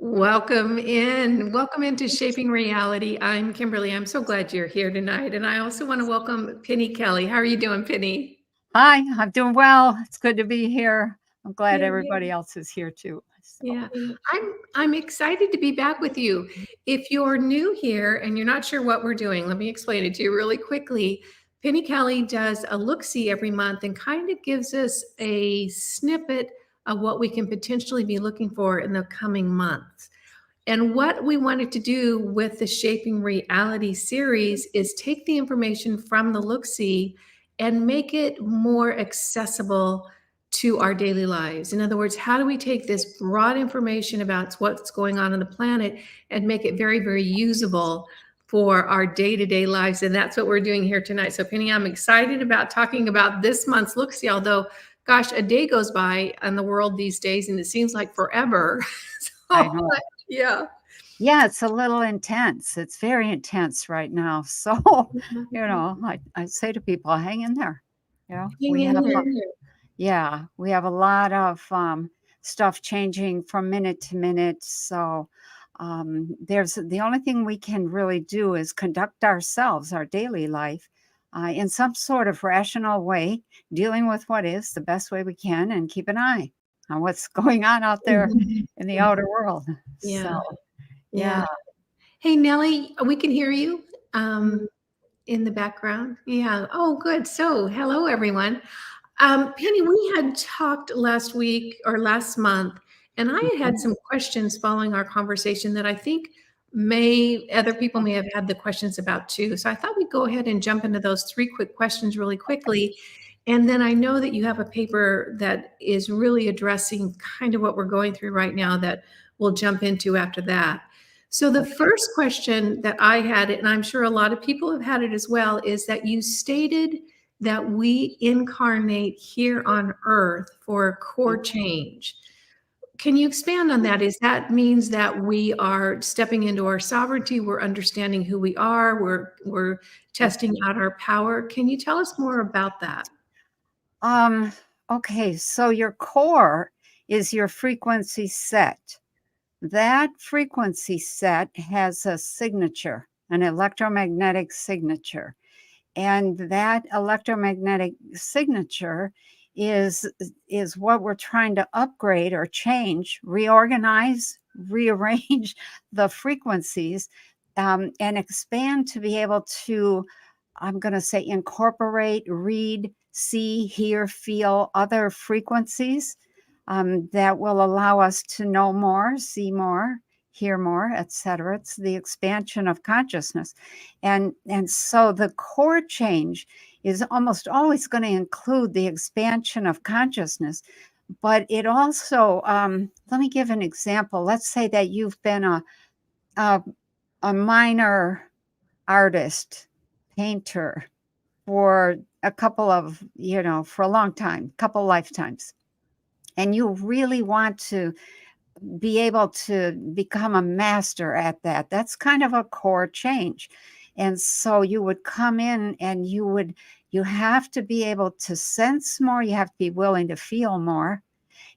Welcome in. Welcome into Shaping Reality. I'm Kimberly. I'm so glad you're here tonight. And I also want to welcome Penny Kelly. How are you doing, Penny? Hi, I'm doing well. It's good to be here. I'm glad Yeah, everybody else is here too. So, yeah. I'm excited to be back with you. If you're new here and you're not sure what we're doing, let me explain it to you really quickly. Penny Kelly does a look-see every month and kind of gives us a snippet of what we can potentially be looking for in the coming months. And what we wanted to do with the Shaping Reality series is take the information from the look-see and make it more accessible to our daily lives. In other words, how do we take this broad information about what's going on the planet and make it very, very usable for our day-to-day lives? And that's what we're doing here tonight. So Penny, I'm excited about talking about this month's look-see, although gosh, a day goes by in the world these days and it seems like forever. I So know. yeah. Yeah, it's a little intense. It's very intense right now. So, I say to people, hang in there. Hang in there. We have a lot of stuff changing from minute to minute. So, there's the only thing we can really do is conduct ourselves, our daily life, in some sort of rational way, dealing with what is the best way we can, and keep an eye on what's going on out there in the outer world. Yeah, So, yeah. yeah. Hey, Nellie, we can hear you in the background. Yeah. Oh, good. So, hello, everyone. Penny, we had talked last week or last month, and I had some questions following our conversation that I think other people may have had the questions about too. So I thought we'd go ahead and jump into those three quick questions really quickly. And then I know that you have a paper that is really addressing kind of what we're going through right now that we'll jump into after that. So the first question that I had, and I'm sure a lot of people have had it as well, is that you stated that we incarnate here on earth for a core change. Can you expand on that? Is that means that we are stepping into our sovereignty, we're understanding who we are, we're testing out our power. Can you tell us more about that? Um, okay, so your core is your frequency set. That frequency set has a signature, an electromagnetic signature. And that electromagnetic signature is what we're trying to upgrade or change, reorganize, rearrange the frequencies, and expand to be able to, I'm going to say, incorporate, read, see, hear, feel other frequencies that will allow us to know more, see more, hear more, etc. It's the expansion of consciousness. And so the core change is almost always going to include the expansion of consciousness. But it also, let me give an example. Let's say that you've been a, a minor artist, painter for a couple of, for a long time, couple lifetimes. And you really want to be able to become a master at that. That's kind of a core change. And so you would come in and you have to be able to sense more. You have to be willing to feel more.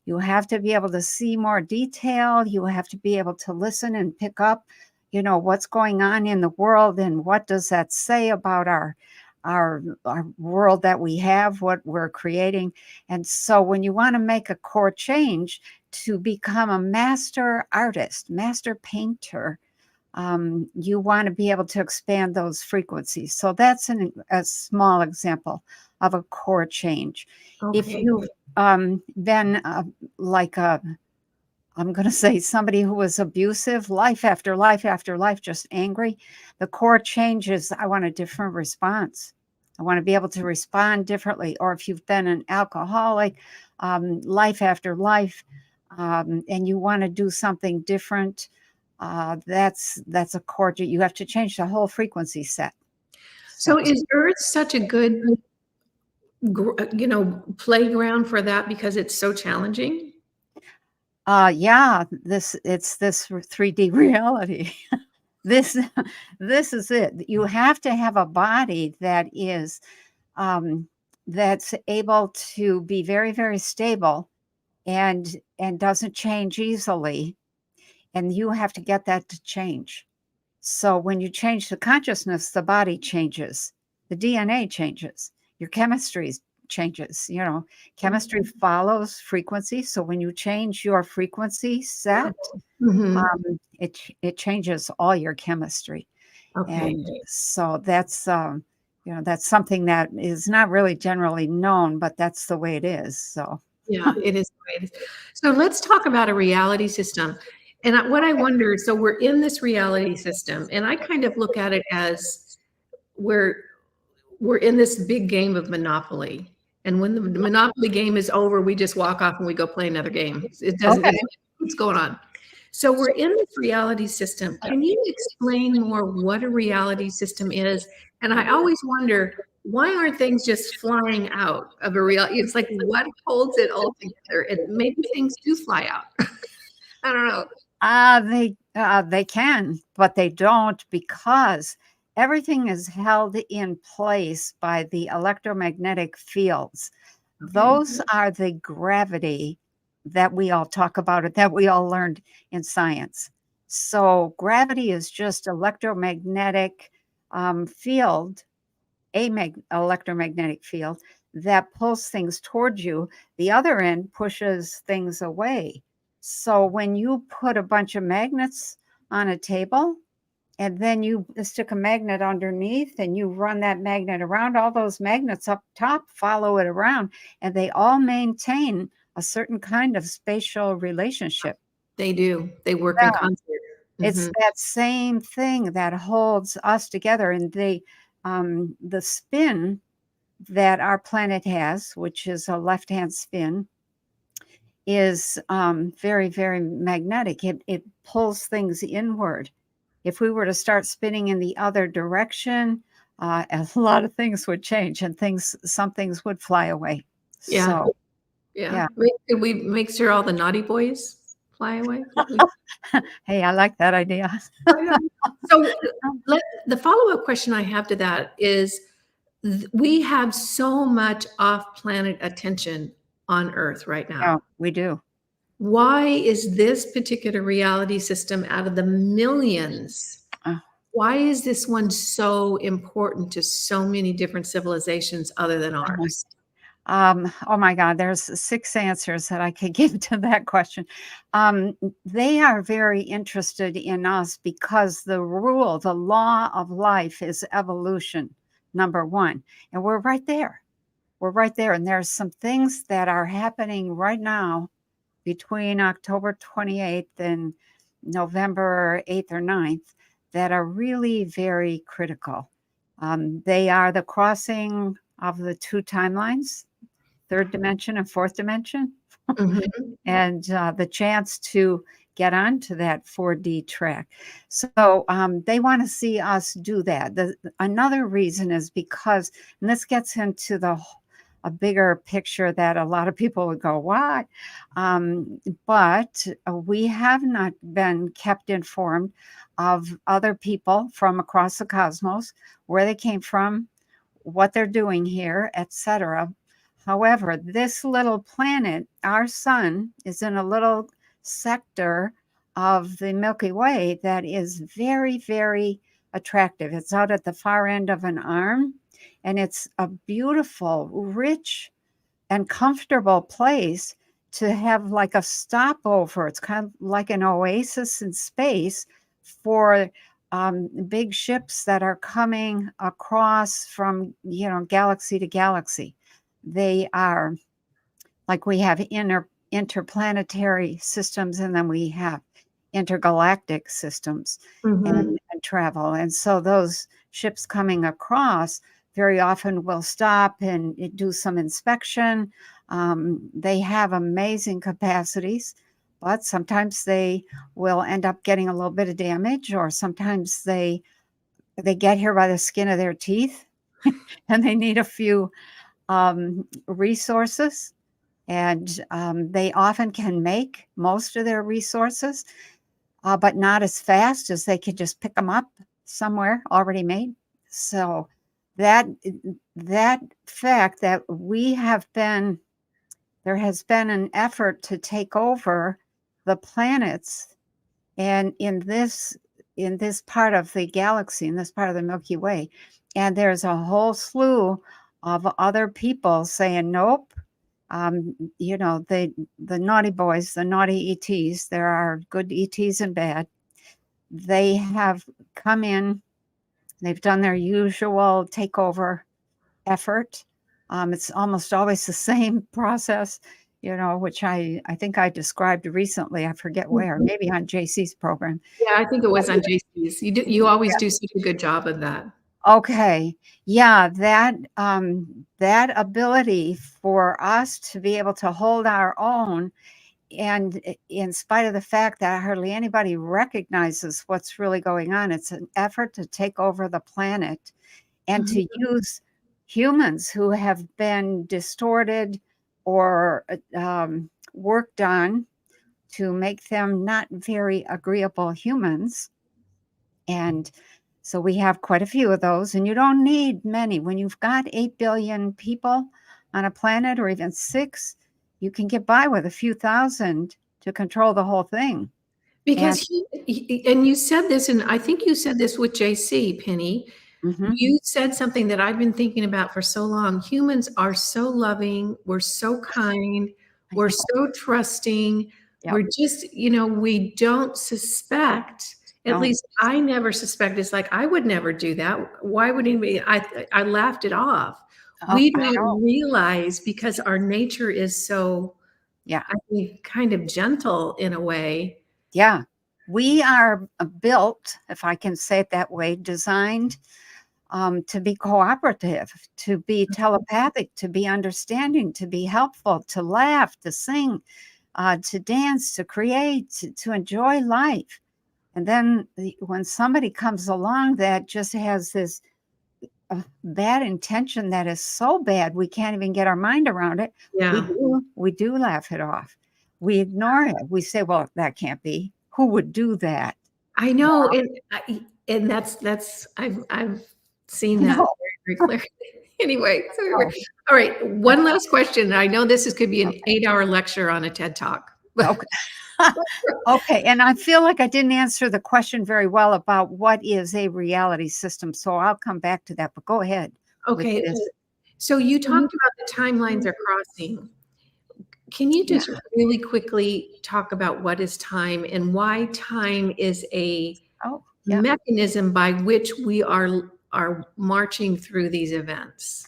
You have to be able to see more detail. You have to be able to listen and pick up, what's going on in the world and what does that say about our world that we have, what we're creating. And so when you want to make a core change to become a master artist, master painter, you want to be able to expand those frequencies. So that's a small example of a core change. Okay. If you've been like I'm going to say somebody who was abusive, life after life after life, just angry, the core change is I want a different response. I want to be able to respond differently. Or if you've been an alcoholic, life after life, and you want to do something different, that's a core. You have to change the whole frequency set. So is Earth such a good, playground for that because it's so challenging? Yeah, it's this 3D reality. This is it. You have to have a body that is that's able to be very, very stable and doesn't change easily. and you have to get that to change. So when you change the consciousness, the body changes, the DNA changes, your chemistry changes. Chemistry follows frequency. So when you change your frequency set, it changes all your chemistry. Okay. And so that's something that is not really generally known, but that's the way it is. So Yeah, it is. So let's talk about a reality system. And what I wonder, so we're in this reality system, and I kind of look at it as we're we're in this big game of Monopoly. And when the Monopoly game is over, we just walk off and we go play another game. It doesn't, okay. what's going on? So we're in this reality system. Can you explain more what a reality system is? And I always wonder, why aren't things just flying out of a reality? It's like, what holds it all together? And maybe things do fly out. I don't know. They can, but they don't, because everything is held in place by the electromagnetic fields. Those are the gravity that we all talk about, that we all learned in science. So gravity is just electromagnetic field, electromagnetic field that pulls things towards you. The other end pushes things away. So when you put a bunch of magnets on a table and then you stick a magnet underneath and you run that magnet around, all those magnets up top follow it around, and they all maintain a certain kind of spatial relationship. They do. They work in concert. It's that same thing that holds us together. And the spin that our planet has, which is a left-hand spin, is very, very magnetic. It pulls things inward. If we were to start spinning in the other direction, a lot of things would change, and some things would fly away. Yeah. So, Yeah. Could we make sure all the naughty boys fly away? Hey, I like that idea. So the follow-up question I have to that is, we have so much off-planet attention on Earth right now. Yeah, we do. Why is this particular reality system, out of the millions, why is this one so important to so many different civilizations other than ours? Oh my God, there's 6 answers that I could give to that question. They are very interested in us because the law of life is evolution, number one. And we're right there. We're right there. And there's some things that are happening right now between October 28th and November 8th or 9th that are really very critical. They are the crossing of the 2 timelines, 3rd dimension and 4th dimension, and the chance to get onto that 4D track. So they want to see us do that. Another reason is because, and this gets into a bigger picture that a lot of people would go, what? But we have not been kept informed of other people from across the cosmos, where they came from, what they're doing here, etc. However, this little planet, our sun, is in a little sector of the Milky Way that is very, very attractive. It's out at the far end of an arm, and it's a beautiful, rich, and comfortable place to have like a stopover. It's kind of like an oasis in space for big ships that are coming across from, galaxy to galaxy. They are, like, we have interplanetary systems, and then we have intergalactic systems and travel. And so those ships coming across very often will stop and do some inspection. They have amazing capacities, but sometimes they will end up getting a little bit of damage, or sometimes they get here by the skin of their teeth and they need a few resources. And they often can make most of their resources, but not as fast as they could just pick them up somewhere already made. So that fact that there has been an effort to take over the planets and in this part of the galaxy, in this part of the Milky Way. And there's a whole slew of other people saying, nope, you know, the naughty boys, the naughty ETs, there are good ETs and bad. They have come in, they've done their usual takeover effort. It's almost always the same process, you know, which I think I described recently. I forget where, maybe on JC's program. Yeah, I think it was on JC's. You always do such a good job of that. Okay. Yeah, that ability for us to be able to hold our own, and in spite of the fact that hardly anybody recognizes what's really going on, it's an effort to take over the planet and to use humans who have been distorted or worked on to make them not very agreeable humans. And so we have quite a few of those, and you don't need many. When you've got 8 billion people on a planet, or even 6, you can get by with a few thousand to control the whole thing. Because and you said this, and I think you said this with JC, Penny. You said something that I've been thinking about for so long. Humans are so loving. We're so kind. We're so trusting. Yep. We're just, we don't suspect. At No. least I never suspect. It's like, I would never do that. Why would anybody? I laughed it off. We don't realize, because our nature is so, Yeah. I think, kind of gentle in a way. Yeah. We are built, if I can say it that way, designed to be cooperative, to be telepathic, to be understanding, to be helpful, to laugh, to sing, to dance, to create, to enjoy life. And then when somebody comes along that just has this bad intention that is so bad we can't even get our mind around it, Yeah. we do laugh it off. We ignore it. We say, well, that can't be. Who would do that? I know, and that's I've seen that very, very clearly. Anyway, so all right, one last question. I know this could be an 8-hour lecture on a TED Talk. Okay. Okay, and I feel like I didn't answer the question very well about what is a reality system, so I'll come back to that, but go ahead. Okay, so you talked about the timelines are crossing. Can you just really quickly talk about what is time and why time is a mechanism by which we are marching through these events?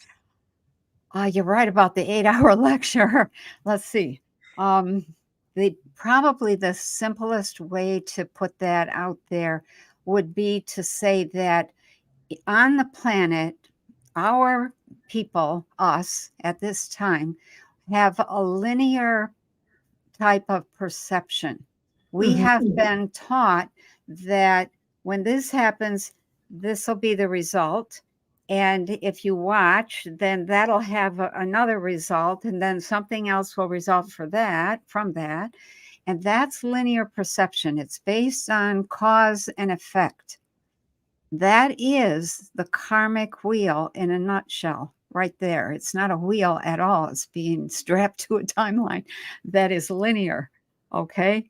You're right about the 8-hour lecture. Let's see. Probably the simplest way to put that out there would be to say that on the planet, our people, us at this time, have a linear type of perception. We have been taught that when this happens, this will be the result. And if you watch, then that'll have another result, and then something else will result from that. And that's linear perception. It's based on cause and effect. That is the karmic wheel in a nutshell right there. It's not a wheel at all. It's being strapped to a timeline that is linear. Okay.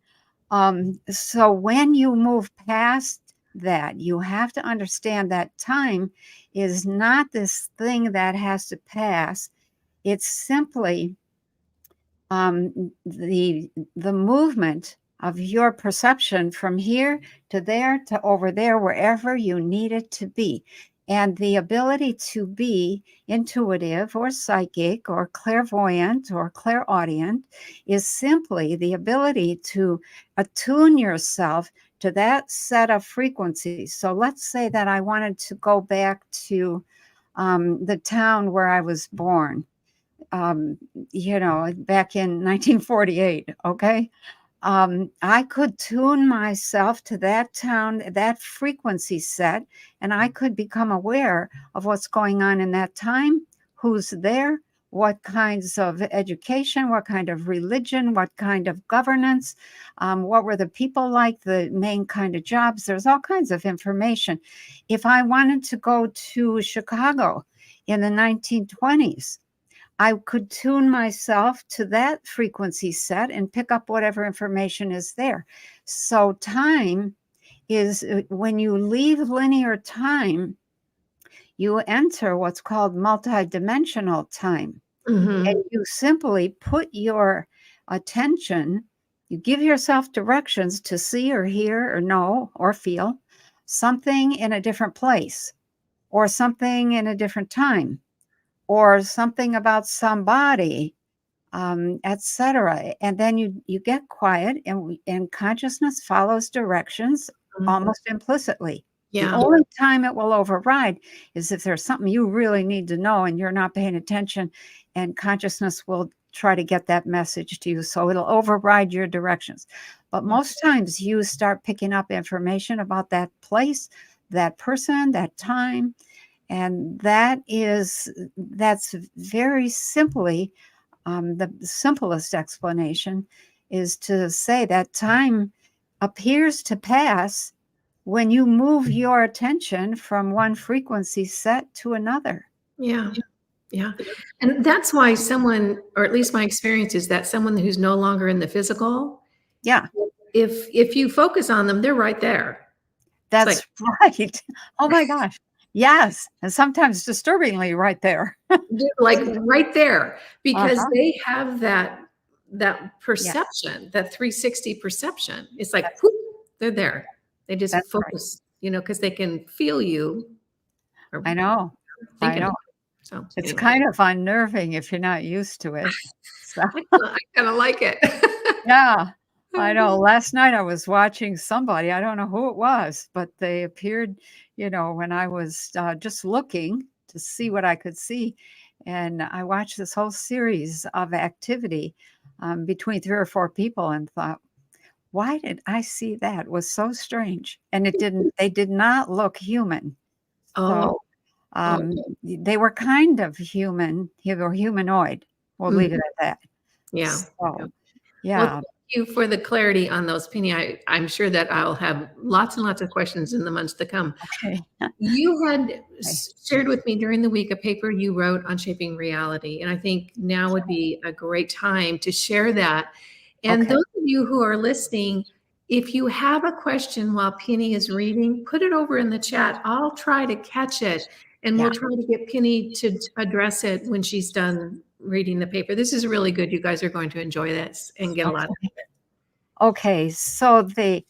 So when you move past that, you have to understand that time is not this thing that has to pass. It's simply the movement of your perception from here to there to over there, wherever you need it to be. And the ability to be intuitive or psychic or clairvoyant or clairaudient is simply the ability to attune yourself to that set of frequencies. So let's say that I wanted to go back to the town where I was born, back in 1948, okay? I could tune myself to that town, that frequency set, and I could become aware of what's going on in that time, who's there, what kinds of education, what kind of religion, what kind of governance, what were the people like, the main kind of jobs. There's all kinds of information. If I wanted to go to Chicago in the 1920s, I could tune myself to that frequency set and pick up whatever information is there. So time is when you leave linear time, you enter what's called multidimensional time. Mm-hmm. And you simply put your attention, you give yourself directions to see or hear or know or feel something in a different place or something in a different time or something about somebody, etc. And then you get quiet, and consciousness follows directions almost implicitly. The Yeah. only time it will override is if there's something you really need to know and you're not paying attention, and consciousness will try to get that message to you. So it'll override your directions. But most times you start picking up information about that place, that person, that time. And that's very simply the simplest explanation is to say that time appears to pass when you move your attention from one frequency set to another. Yeah. Yeah. And that's why someone, or at least my experience is that someone who's no longer in the physical, Yeah, if you focus on them, they're right there. It's like that's right. Oh my gosh. Yes. And sometimes disturbingly right there. like right there, because Uh-huh. they have that Yeah, perception, that 360 perception. It's like that's whoop, they're there. They just that's right. focus, because they can feel you or I know. I thinking. know. So It's anyway, kind of unnerving if you're not used to it. So I kind of like it. yeah, I know. Last night I was watching somebody, I don't know who it was, but they appeared, when I was just looking to see what I could see. And I watched this whole series of activity between 3 or 4 people and thought, why did I see that? It was so strange. And they did not look human. Oh, So oh, they were kind of human, or humanoid. We'll leave mhm, it at that. yeah. So, Well, yeah. thank you for the clarity on those, Penny. I'm sure that I'll have lots and lots of questions in the months to come. Okay. You had Okay. shared with me during the week a paper you wrote on shaping reality, and I think now would be a great time to share that. And Okay. those of you who are listening, if you have a question while Penny is reading, put it over in the chat. I'll try to catch it, and Yeah. we'll try to get Penny to address it when she's done reading the paper. This is really good. You guys are going to enjoy this and get a lot. Okay. Okay. So the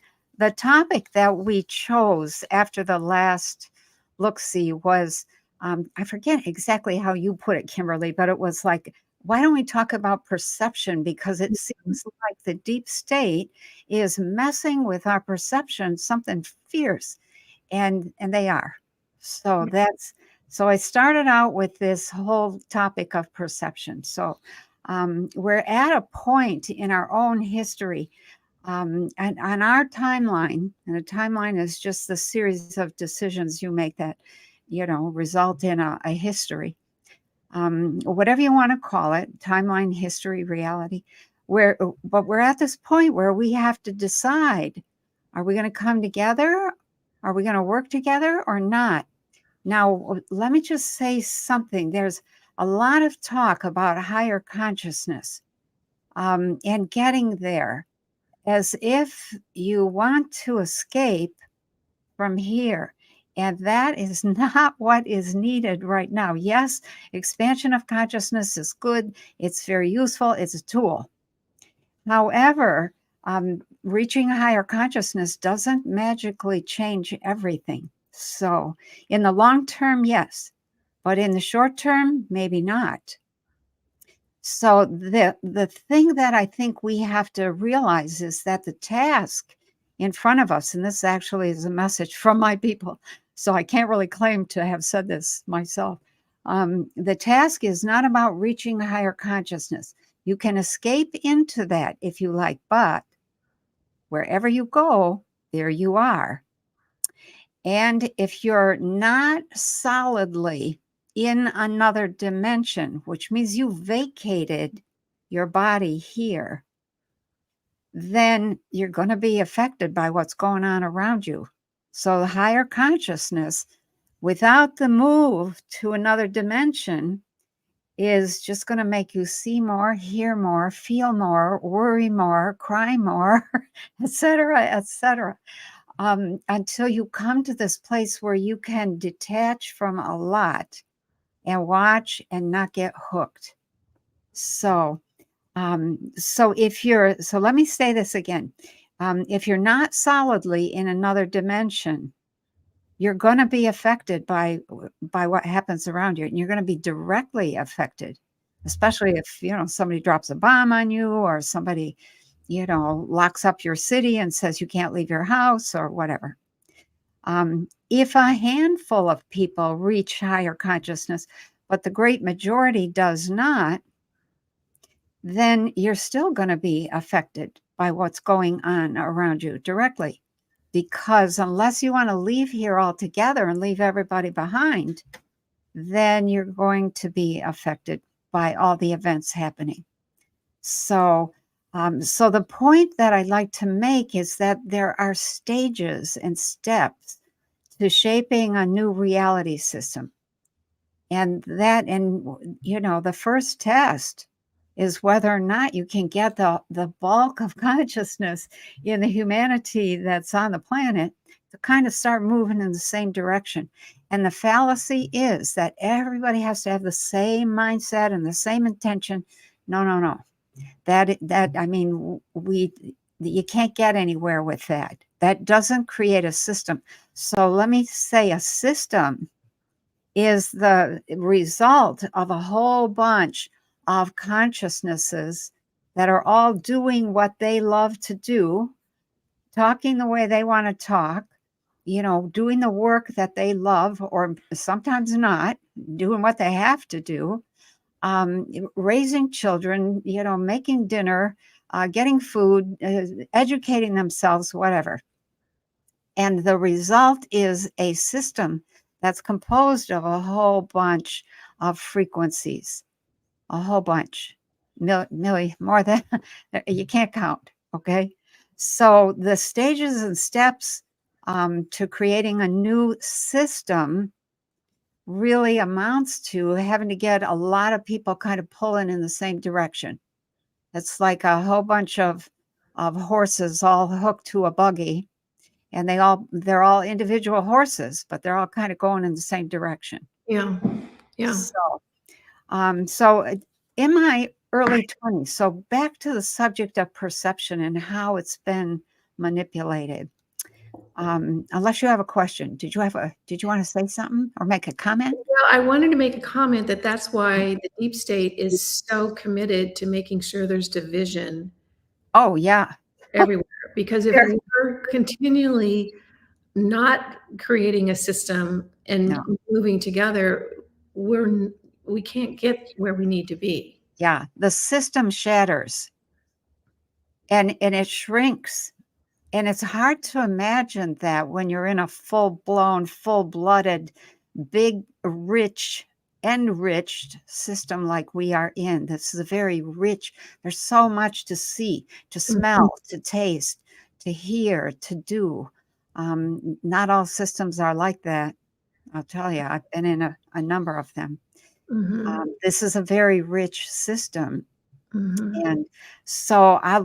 topic that we chose after the last look-see was, I forget exactly how you put it, Kimberly, but it was like, why don't we talk about perception? Because it seems like the deep state is messing with our perception, something fierce, and they are. So so I started out with this whole topic of perception. So we're at a point in our own history, and on our timeline, and a timeline is just the series of decisions you make that, result in a history, whatever you want to call it, timeline, history, reality. But we're at this point where we have to decide: are we going to come together? Are we going to work together or not? Now, let me just say something. There's a lot of talk about higher consciousness, and getting there, as if you want to escape from here. And that is not what is needed right now. Yes, expansion of consciousness is good, it's very useful, it's a tool. However, reaching a higher consciousness doesn't magically change everything. So, in the long term, yes, but in the short term, maybe not. So the thing that I think we have to realize is that the task in front of us, and this actually is a message from my people, so I can't really claim to have said this myself. The task is not about reaching higher consciousness. You can escape into that if you like, but wherever you go, there you are. And if you're not solidly in another dimension, which means you vacated your body here, then you're going to be affected by what's going on around you. So, the higher consciousness, without the move to another dimension, is just going to make you see more, hear more, feel more, worry more, cry more, etc., etc., until you come to this place where you can detach from a lot and watch and not get hooked. So, so let me say this again. If you're not solidly in another dimension, you're going to be affected by what happens around you, and you're going to be directly affected, especially if somebody drops a bomb on you, or somebody locks up your city and says you can't leave your house or whatever. If a handful of people reach higher consciousness, but the great majority does not, then you're still going to be affected by what's going on around you directly. Because unless you want to leave here altogether and leave everybody behind, then you're going to be affected by all the events happening. So the point that I'd like to make is that there are stages and steps to shaping a new reality system. And the first test is whether or not you can get the bulk of consciousness in the humanity that's on the planet to kind of start moving in the same direction. And the fallacy is that everybody has to have the same mindset and the same intention. No. You can't get anywhere with that. That doesn't create a system. So let me say a system is the result of a whole bunch of consciousnesses that are all doing what they love to do, talking the way they want to talk, doing the work that they love, or sometimes not, doing what they have to do, raising children, making dinner, getting food, educating themselves, whatever. And the result is a system that's composed of a whole bunch of frequencies, a whole bunch, Millie, more than you can't count. Okay. So the stages and steps to creating a new system really amounts to having to get a lot of people kind of pulling in the same direction. It's like a whole bunch of horses all hooked to a buggy. And they're all individual horses, but they're all kind of going in the same direction. Yeah. So in my early 20s, so back to the subject of perception and how it's been manipulated. Unless you have a question, did you want to say something or make a comment? Well, I wanted to make a comment that's why the deep state is so committed to making sure there's division. Oh, yeah. Everywhere. Because if we're continually not creating a system and moving together, we can't get where we need to be. Yeah, the system shatters and it shrinks. And it's hard to imagine that when you're in a full-blown, full-blooded, big, rich, enriched system like we are in. This is a very rich, there's so much to see, to smell, to taste, to hear, to do. Not all systems are like that. I'll tell you, I've been in a number of them. This is a very rich system. And so I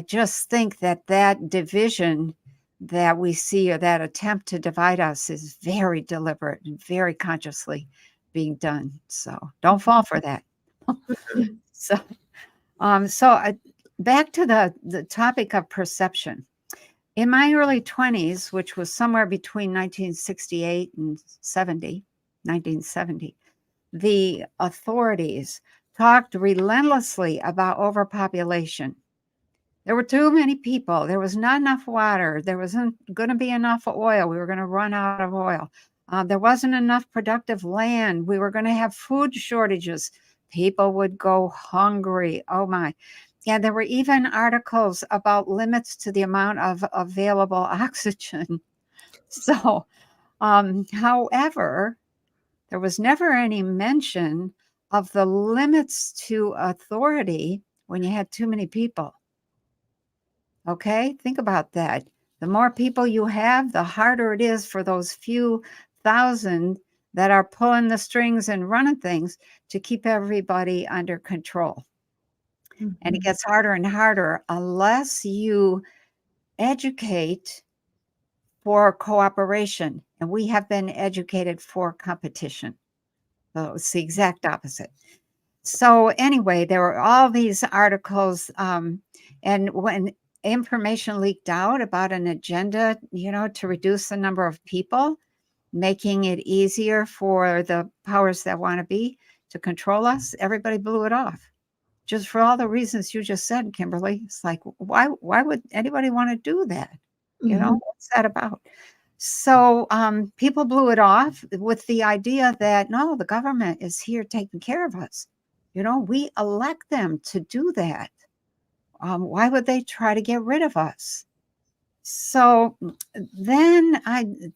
just think that division that we see, or that attempt to divide us, is very deliberate and very consciously being done. So don't fall for that. So back to the topic of perception. In my early 20s, which was somewhere between 1968 and 1970, the authorities talked relentlessly about overpopulation. There were too many people. There was not enough water. There wasn't going to be enough oil. We were going to run out of oil. There wasn't enough productive land. We were going to have food shortages. People would go hungry. Oh my. And there were even articles about limits to the amount of available oxygen. So, however, there was never any mention of the limits to authority when you had too many people. Okay, think about that. The more people you have, the harder it is for those few thousand that are pulling the strings and running things to keep everybody under control. And it Mhm. gets harder and harder unless you educate for cooperation. And we have been educated for competition. So it's the exact opposite. So anyway, there were all these articles, and when information leaked out about an agenda, to reduce the number of people, making it easier for the powers that want to be to control us, everybody blew it off. Just for all the reasons you just said, Kimberly. It's like, why would anybody want to do that? Mhm. What's that about? So people blew it off with the idea that no, the government is here taking care of us. We elect them to do that. Why would they try to get rid of us? So then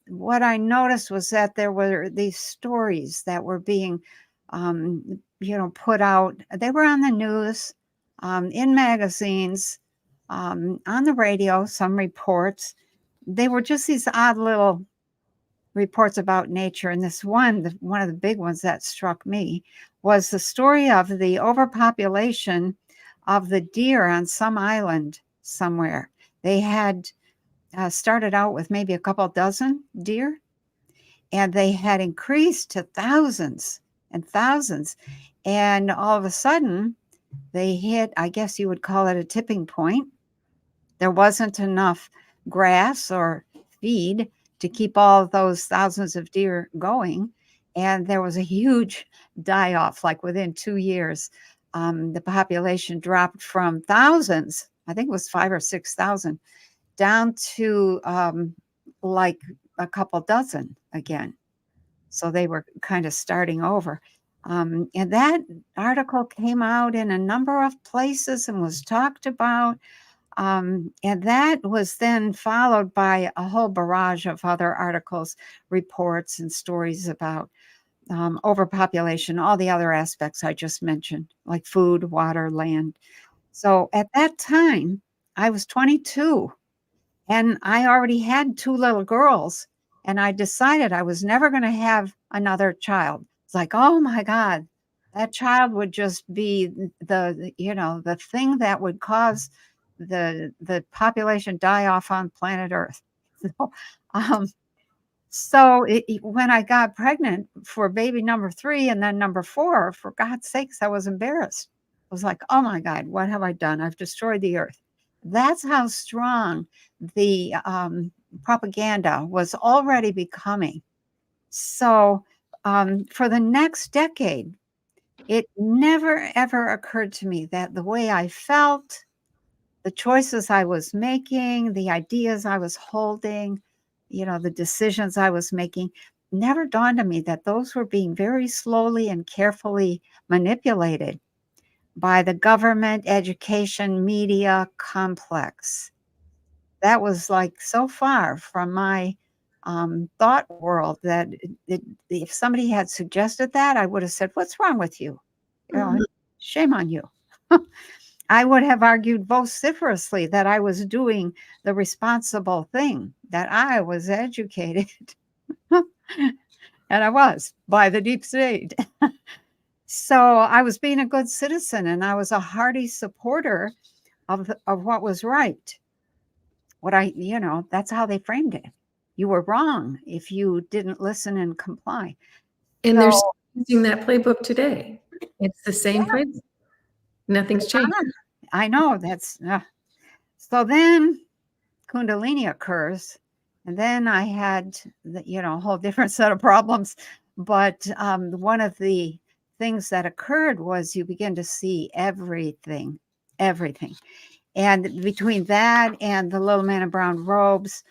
what I noticed was that there were these stories that were being, put out. They were on the news, in magazines, on the radio, some reports. They were just these odd little reports about nature. And this one of the big ones that struck me was the story of the overpopulation of the deer on some island somewhere. They had started out with maybe a couple dozen deer, and they had increased to thousands and thousands. And all of a sudden, they hit, I guess you would call it a tipping point. There wasn't enough grass or feed to keep all of those thousands of deer going. And there was a huge die off, like within 2 years. The population dropped from thousands, I think it was 5 or 6,000, down to like a couple dozen again. So they were kind of starting over. And that article came out in a number of places and was talked about. And that was then followed by a whole barrage of other articles, reports, and stories about overpopulation, all the other aspects I just mentioned, like food, water, land. So at that time, I was 22. And I already had 2 little girls, and I decided I was never gonna have another child. It's like, "Oh my god, that child would just be the thing that would cause the population die off on planet Earth." So, um, when I got pregnant for baby number 3 and then number 4, for God's sakes, I was embarrassed. I was like, "Oh my god, what have I done? I've destroyed the Earth." That's how strong the propaganda was already becoming. So for the next decade, it never ever occurred to me that the way I felt, the choices I was making, the ideas I was holding, the decisions I was making, never dawned on me that those were being very slowly and carefully manipulated by the government, education, media complex. That was like so far from my thought world that if somebody had suggested that, I would have said, "What's wrong with you? Mhm. Shame on you." I would have argued vociferously that I was doing the responsible thing, that I was educated. And I was by the deep state. So I was being a good citizen, and I was a hearty supporter of what was right. That's how they framed it. You were wrong if you didn't listen and comply. And they're So still using that playbook today. It's the same playbook. Nothing's changed. I know that's so then Kundalini occurs, and then I had a whole different set of problems. But one of the things that occurred was you begin to see everything. And between that and the little man in brown robes,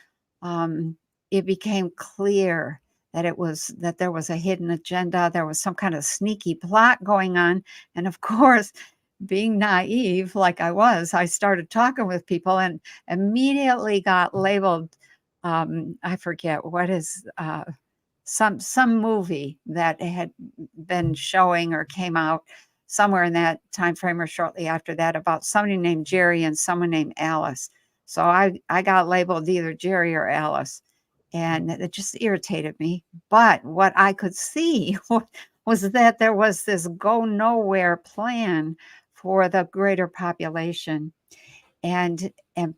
it became clear that there was a hidden agenda. There was some kind of sneaky plot going on. And of course, being naive like I was, I started talking with people and immediately got labeled. I forget what is some movie that had been showing or came out somewhere in that time frame or shortly after that about somebody named Jerry and someone named Alice. So I got labeled either Jerry or Alice. and it just irritated me. But what I could see was that there was this go nowhere plan for the greater population. And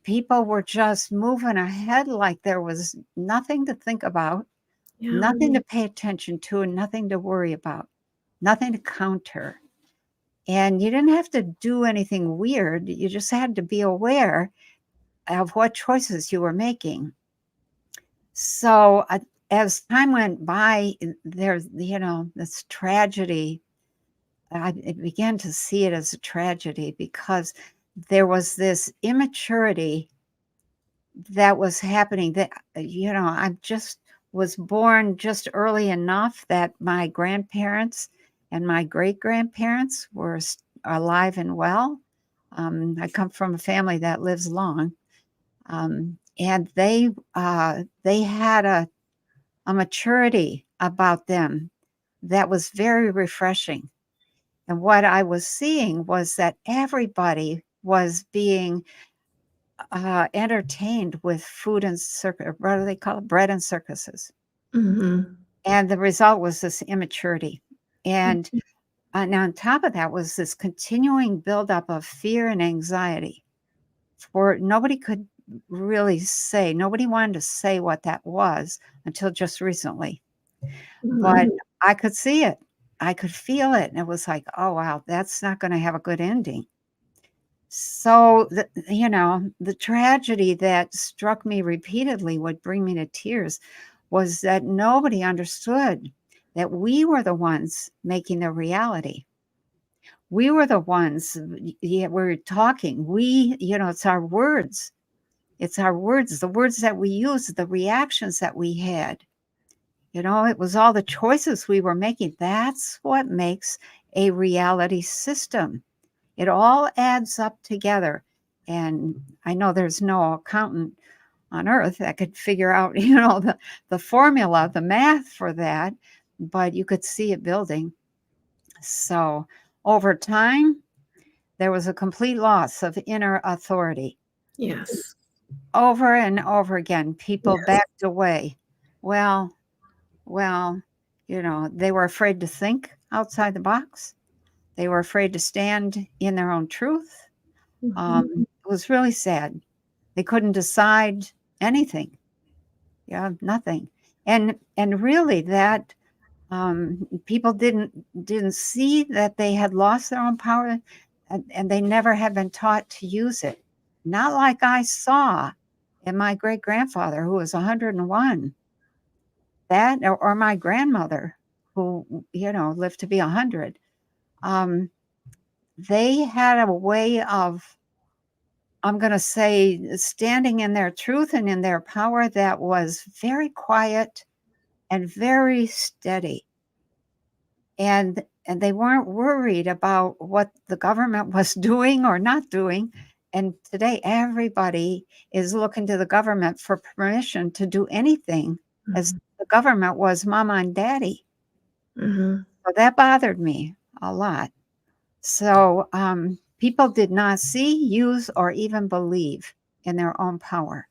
people were just moving ahead like there was nothing to think about, Yeah. nothing to pay attention to, and nothing to worry about, nothing to counter. And you didn't have to do anything weird. You just had to be aware of what choices you were making. So as time went by, there's, this tragedy. I began to see it as a tragedy because there was this immaturity that was happening that, I just was born just early enough that my grandparents and my great grandparents were alive and well. I come from a family that lives long. And they had a maturity about them that was very refreshing. And what I was seeing was that everybody was being entertained with food and what do they call it? Bread and circuses. Mhm. And the result was this immaturity. And on top of that was this continuing buildup of fear and anxiety. For nobody could really say, nobody wanted to say what that was until just recently. But Mhm. I could see it. I could feel it. And it was like, oh, wow, that's not going to have a good ending. So, the tragedy that struck me repeatedly would bring me to tears was that nobody understood that we were the ones making the reality. We were the ones, we're talking. It's our words. It's our words, the words that we use, the reactions that we had. It was all the choices we were making. That's what makes a reality system. It all adds up together. And I know there's no accountant on earth that could figure out, the formula, the math for that, but you could see it building. So over time, there was a complete loss of inner authority. Yes. Over and over again, people Yes. backed away. Well, they were afraid to think outside the box. They were afraid to stand in their own truth. Mhm. It was really sad. They couldn't decide anything. Yeah, nothing. And really that people didn't see that they had lost their own power, and they never had been taught to use it. Not like I saw in my great grandfather who was 101. That or my grandmother who lived to be 100. Um, they had a way of, I'm going to say, standing in their truth and in their power that was very quiet and very steady. And they weren't worried about what the government was doing or not doing. And today, everybody is looking to the government for permission to do anything, as Mhm. the government was mama and daddy. Mhm. So that bothered me a lot. So people did not see, use, or even believe in their own power.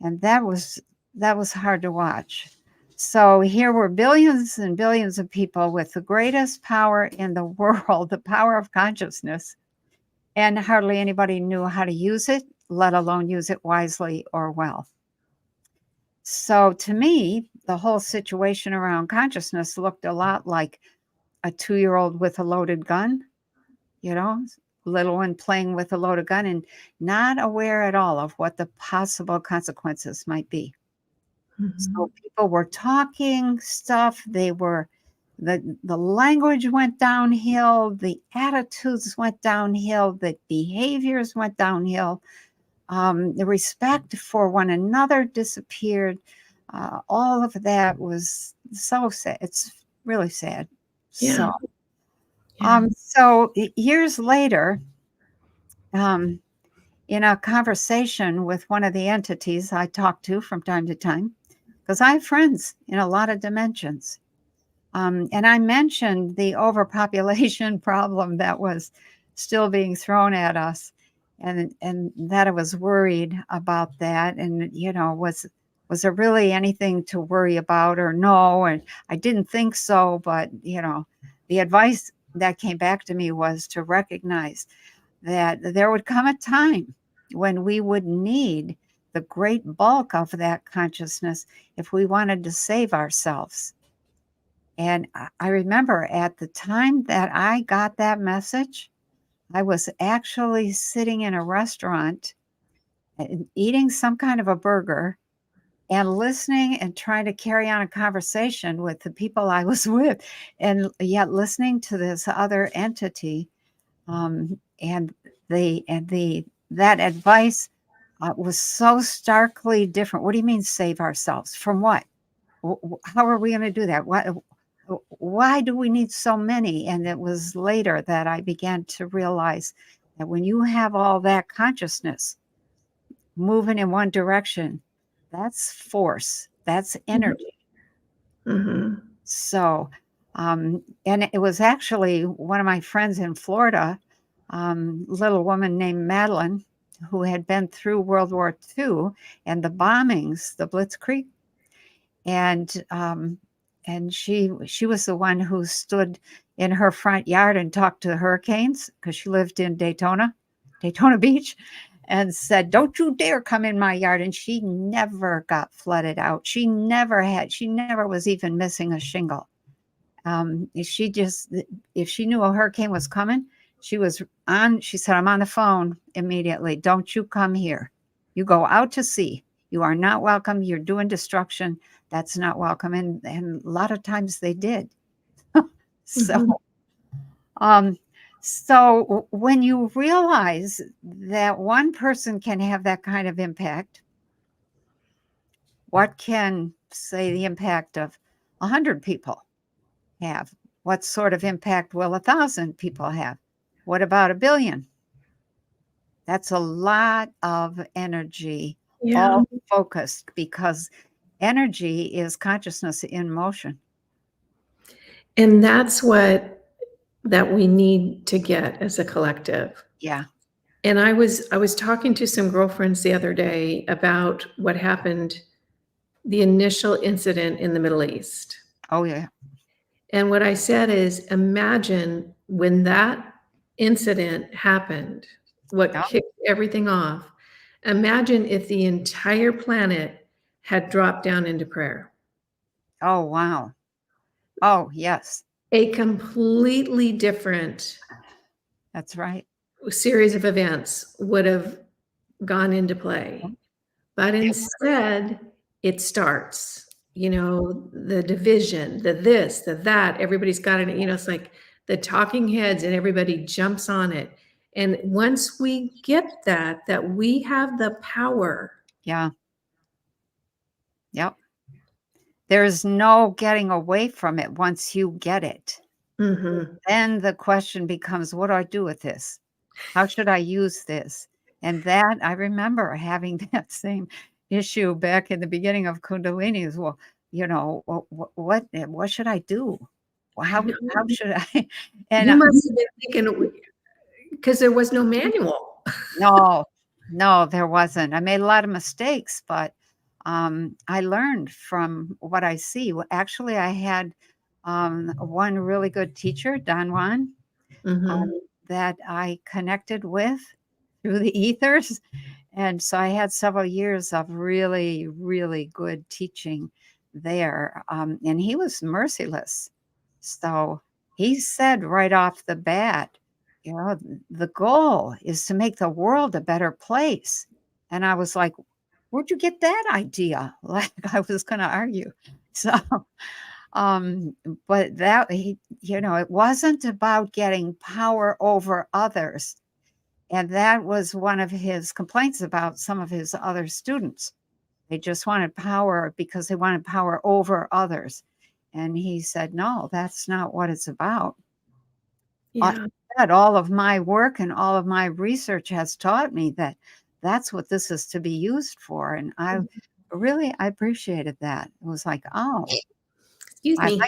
And that was hard to watch. So here were billions and billions of people with the greatest power in the world, the power of consciousness, and hardly anybody knew how to use it, let alone use it wisely or well. So to me, the whole situation around consciousness looked a lot like a 2-year-old with a loaded gun, little one playing with a loaded gun and not aware at all of what the possible consequences might be. Mhm. So people were talking stuff. The language went downhill, the attitudes went downhill, the behaviors went downhill. The respect for one another disappeared. All of that was so sad. It's really sad. Yeah. So, Yeah. years later, um, in a conversation with one of the entities I talk to from time to time, because I have friends in a lot of dimensions. And I mentioned the overpopulation problem that was still being thrown at us, and that I was worried about that, and was was there really anything to worry about or no? And I didn't think so, but the advice that came back to me was to recognize that there would come a time when we would need the great bulk of that consciousness if we wanted to save ourselves. And I remember at the time that I got that message, I was actually sitting in a restaurant eating some kind of a burger and listening and trying to carry on a conversation with the people I was with, and yet listening to this other entity. And that advice was so starkly different. What do you mean save ourselves from what? How are we going to do that? Why do we need so many? And it was later that I began to realize that when you have all that consciousness moving in one direction, that's force, that's energy. Mm-hmm. So, and it was actually one of my friends in Florida, little woman named Madeline, who had been through World War II and the bombings, the Blitzkrieg, and she was the one who stood in her front yard and talked to hurricanes because she lived in Daytona Beach, and said, "Don't you dare come in my yard." And she never got flooded out. She never was even missing a shingle. She just, if she knew a hurricane was coming, she said, "I'm on the phone immediately. Don't you come here. You go out to sea. You are not welcome. You're doing destruction. That's not welcome." And a lot of times they did. So, so when you realize that one person can have that kind of impact, what can, say, the impact of 100 people have? What sort of impact will 1,000 people have? What about 1 billion? That's a lot of energy, all focused, because energy is consciousness in motion. And that's that we need to get as a collective. Yeah. And I was talking to some girlfriends the other day about what happened, the initial incident in the Middle East. Oh, yeah. And what I said is, imagine when that incident happened, what Yeah. kicked everything off. Imagine if the entire planet had dropped down into prayer. Oh, wow. Oh, yes. A completely different That's right. series of events would have gone into play. But instead, it starts, the division, the this, the that, everybody's got it, it's like the talking heads and everybody jumps on it. And once we get that we have the power. Yeah. Yep. There's no getting away from it once you get it. Mm-hmm. Then the question becomes, what do I do with this? How should I use this? And that, I remember having that same issue back in the beginning of Kundalini as well. What should I do? How should I? And You must have been thinking, because there was no manual. No, there wasn't. I made a lot of mistakes, but I learned from what I see. Actually, I had one really good teacher, Don Juan, Mm-hmm. that I connected with through the ethers. And so I had several years of really, really good teaching there. And he was merciless. So he said right off the bat, the goal is to make the world a better place. And I was like, where'd you get that idea? Like I was going to argue. So, but it wasn't about getting power over others. And that was one of his complaints about some of his other students. They just wanted power because they wanted power over others. And he said, no, that's not what it's about. Yeah. All of my work and all of my research has taught me that that's what this is to be used for. And I appreciated that. It was like, oh, Excuse me.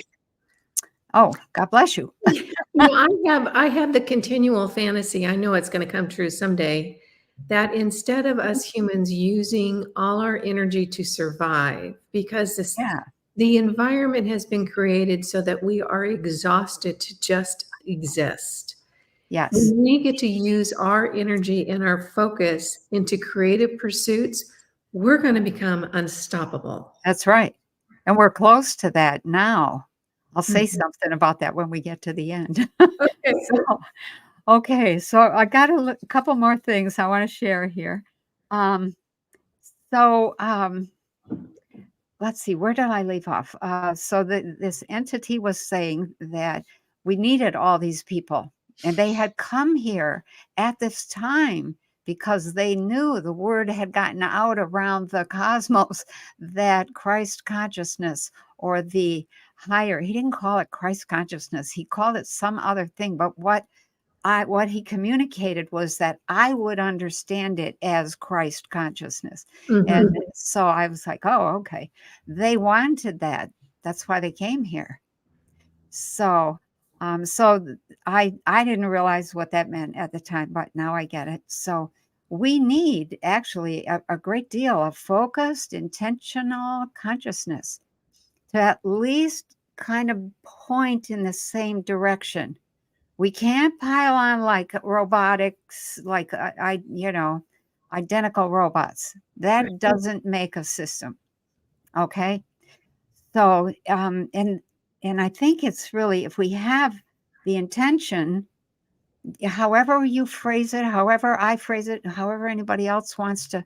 Oh, God bless you. I have the continual fantasy. I know it's going to come true someday that instead of us humans using all our energy to survive, because Yeah. the environment has been created so that we are exhausted to just exist. Yes. When we get to use our energy and our focus into creative pursuits, we're going to become unstoppable. That's right. And we're close to that now. I'll say Mhm. something about that when we get to the end. Okay. So, okay, so I got a couple more things I want to share here. Um, so, let's see, where did I leave off? So this entity was saying that we needed all these people, and they had come here at this time because they knew the word had gotten out around the cosmos that Christ consciousness, or the higher, he didn't call it Christ consciousness, he called it some other thing, but what he communicated was that I would understand it as Christ consciousness. And Mhm. so I was like, oh, okay. They wanted that. That's why they came here. So, I didn't realize what that meant at the time, but now I get it. So we need actually a great deal of focused, intentional consciousness to at least kind of point in the same direction. We can't pile on like robotics, like identical robots. That doesn't make a system. Okay. So, and I think it's really, if we have the intention, however you phrase it, however I phrase it, however anybody else wants to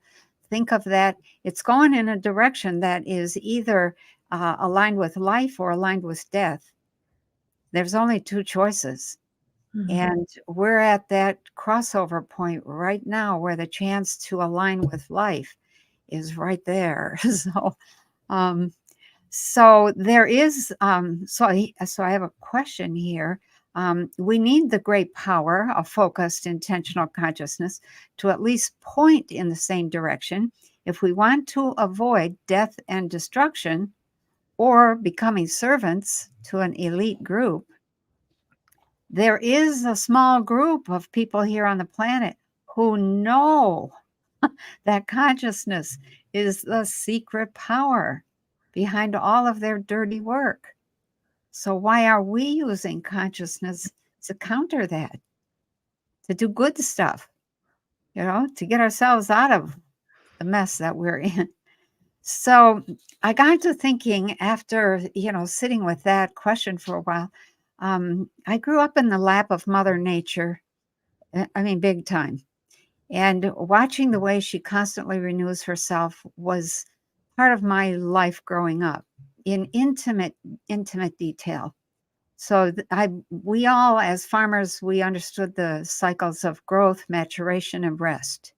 think of that, it's going in a direction that is either aligned with life or aligned with death. There's only two choices. Mhm. And we're at that crossover point right now where the chance to align with life is right there. Um, so there is, so I have a question here. We need the great power of focused, intentional consciousness to at least point in the same direction if we want to avoid death and destruction or becoming servants to an elite group. There is a small group of people here on the planet who know that consciousness is the secret power behind all of their dirty work. So, why are we using consciousness to counter that, to do good stuff, to get ourselves out of the mess that we're in? So, I got to thinking after, sitting with that question for a while. I grew up in the lap of Mother Nature. I mean, big time. And watching the way she constantly renews herself was part of my life growing up in intimate detail. So we all, as farmers, we understood the cycles of growth, maturation, and rest.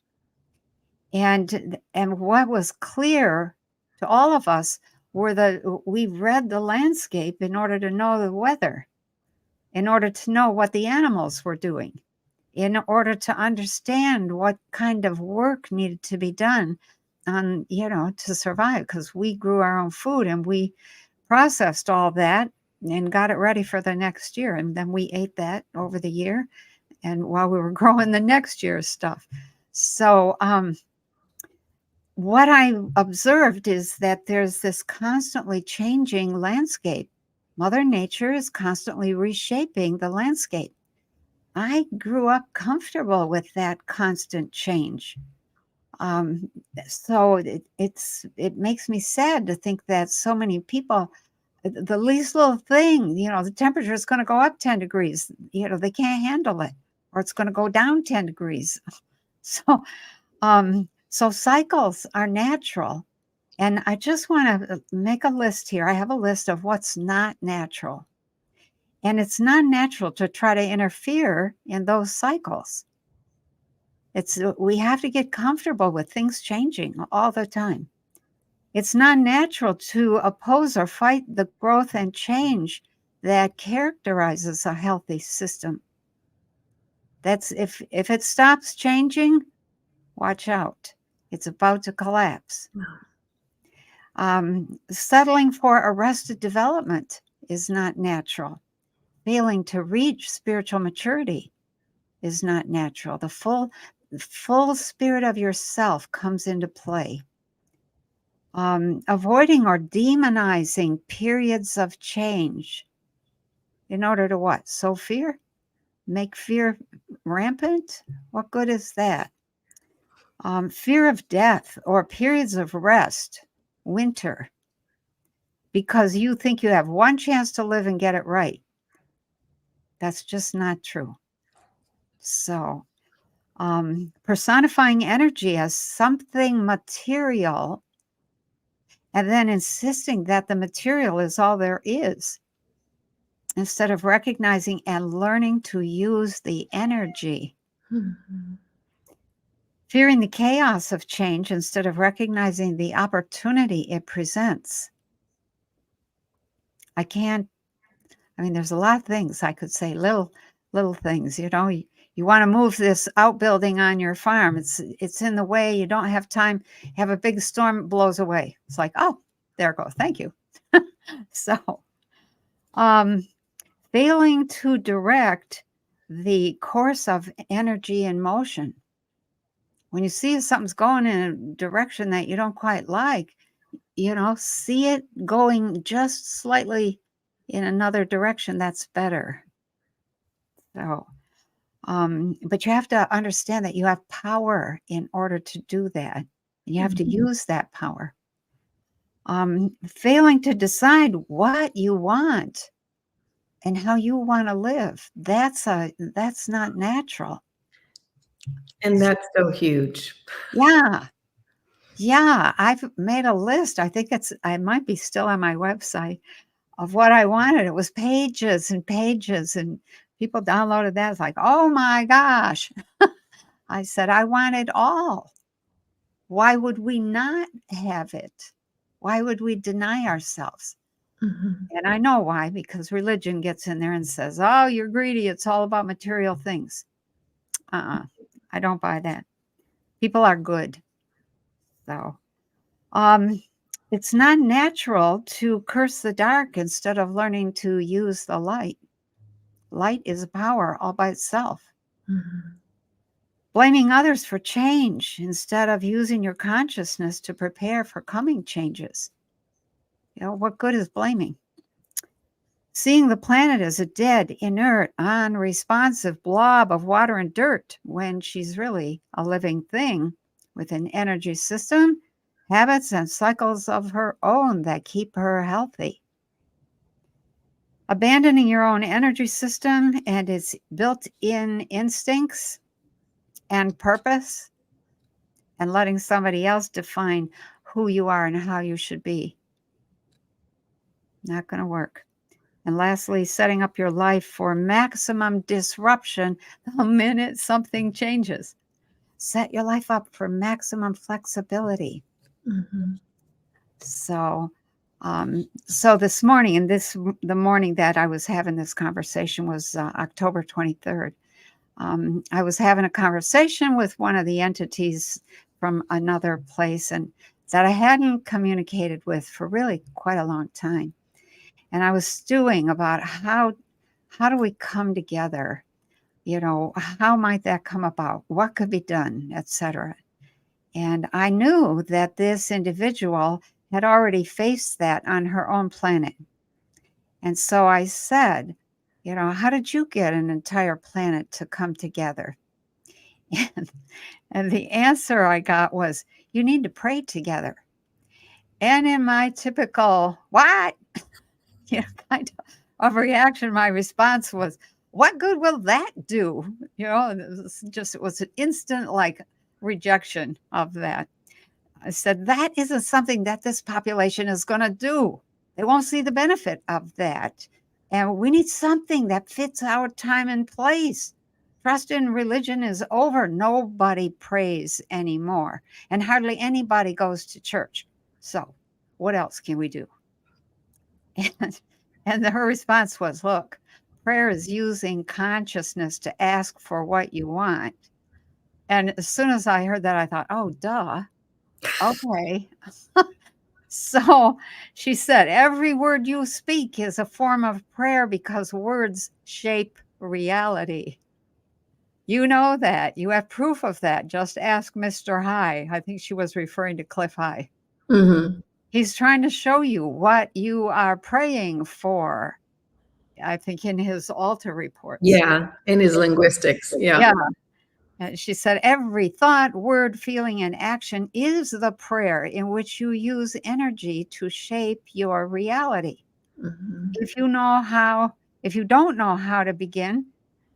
And what was clear to all of us were that we read the landscape in order to know the weather, in order to know what the animals were doing, in order to understand what kind of work needed to be done on, to survive, because we grew our own food and we processed all that and got it ready for the next year. And then we ate that over the year and while we were growing the next year's stuff. So, what I observed is that there's this constantly changing landscape. Mother Nature is constantly reshaping the landscape. I grew up comfortable with that constant change. Um, so it makes me sad to think that so many people, the least little thing, the temperature is going to go up 10 degrees, they can't handle it, or it's going to go down 10 degrees. So, so cycles are natural. And I just want to make a list here. I have a list of what's not natural. And it's not natural to try to interfere in those cycles. We have to get comfortable with things changing all the time. It's not natural to oppose or fight the growth and change that characterizes a healthy system. That's if it stops changing, watch out. It's about to collapse. Settling for arrested development is not natural. Failing to reach spiritual maturity is not natural. full spirit of yourself comes into play. Avoiding or demonizing periods of change in order to what? Sow fear? Make fear rampant? What good is that? Fear of death or periods of rest, winter, because you think you have one chance to live and get it right. That's just not true. So, personifying energy as something material and then insisting that the material is all there is, instead of recognizing and learning to use the energy. Mhm. Fearing the chaos of change instead of recognizing the opportunity it presents. There's a lot of things I could say, little things, you want to move this outbuilding on your farm. It's in the way. You don't have time. Have a big storm, blows away. It's like, oh, there it goes. Thank you. So, failing to direct the course of energy and motion. When you see something's going in a direction that you don't quite like, see it going just slightly in another direction, that's better. So, but you have to understand that you have power in order to do that. You have to use that power. Failing to decide what you want and how you want to live, that's not natural. And that's so huge. Yeah, I've made a list. I think I might be still on my website of what I wanted. It was pages and pages, and people downloaded that. It's like, oh my gosh. I said, I want it all. Why would we not have it? Why would we deny ourselves? Mhm. And I know why, because religion gets in there and says, oh, you're greedy. It's all about material things. I don't buy that. People are good. So, it's not natural to curse the dark instead of learning to use the light. Light is a power all by itself. Mhm. Blaming others for change instead of using your consciousness to prepare for coming changes. What good is blaming? Seeing the planet as a dead, inert, unresponsive blob of water and dirt when she's really a living thing with an energy system, habits, and cycles of her own that keep her healthy. Abandoning your own energy system and its built-in instincts and purpose, and letting somebody else define who you are and how you should be. Not going to work. And lastly, setting up your life for maximum disruption the minute something changes. Set your life up for maximum flexibility. Mhm. So this morning, and the morning that I was having this conversation was October 23rd. I was having a conversation with one of the entities from another place and that I hadn't communicated with for really quite a long time. And I was stewing about how do we come together? How might that come about? What could be done, etc. And I knew that this individual had already faced that on her own planet. And so I said, how did you get an entire planet to come together? And the answer I got was, you need to pray together. And in my typical, what? Kind of reaction, my response was, what good will that do? It was an instant rejection of that. I said, that isn't something that this population is going to do. They won't see the benefit of that. And we need something that fits our time and place. Trust in religion is over. Nobody prays anymore. And hardly anybody goes to church. So what else can we do? And her response was, look, prayer is using consciousness to ask for what you want. And as soon as I heard that, I thought, oh, duh. Okay. So she said, every word you speak is a form of prayer because words shape reality. You know that. You have proof of that. Just ask Mr. High. I think she was referring to Cliff High. Mm-hmm. He's trying to show you what you are praying for, I think, in his altar reports. Yeah, in his linguistics. Yeah. Yeah. And she said, every thought, word, feeling, and action is the prayer in which you use energy to shape your reality. Mm-hmm. If you don't know how to begin,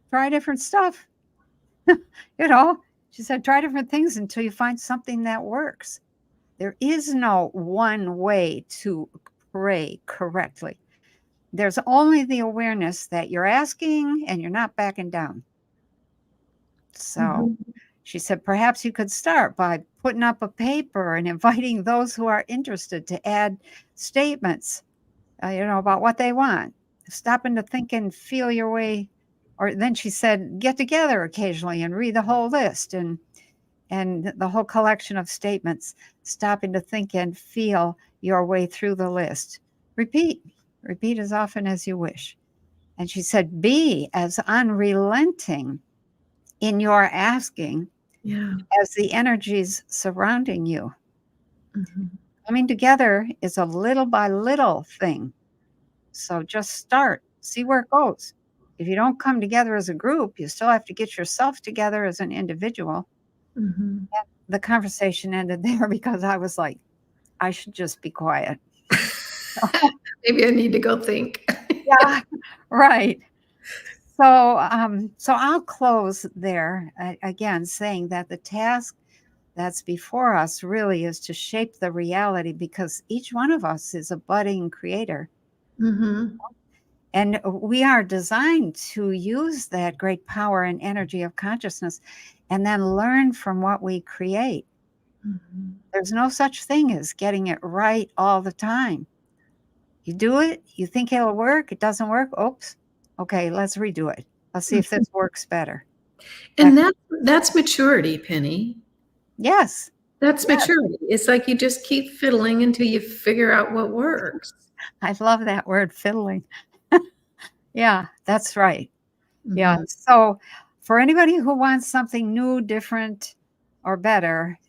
try different stuff. She said, try different things until you find something that works. There is no one way to pray correctly. There's only the awareness that you're asking and you're not backing down. So Mm-hmm. she said, perhaps you could start by putting up a paper and inviting those who are interested to add statements, about what they want. Stopping to think and feel your way. Or then she said, get together occasionally and read the whole list and the whole collection of statements, stopping to think and feel your way through the list. Repeat as often as you wish. And she said, be as unrelenting in your asking Yeah. as the energies surrounding you. Mm-hmm. Coming together is a little by little thing. So just start, see where it goes. If you don't come together as a group, you still have to get yourself together as an individual. Mm-hmm. The conversation ended there because I was like, I should just be quiet. Maybe I need to go think. Yeah, right. So I'll close there again, saying that the task that's before us really is to shape the reality, because each one of us is a budding creator. Mm-hmm. And we are designed to use that great power and energy of consciousness and then learn from what we create. Mm-hmm. There's no such thing as getting it right all the time. You do it, you think it'll work, it doesn't work. Oops. Okay, let's redo it. Let's see if this works better. And that's maturity, Penny. Yes. That's Yes. maturity. It's like you just keep fiddling until you figure out what works. I love that word, fiddling. Yeah, that's right. Yeah. Mm-hmm. So for anybody who wants something new, different, or better,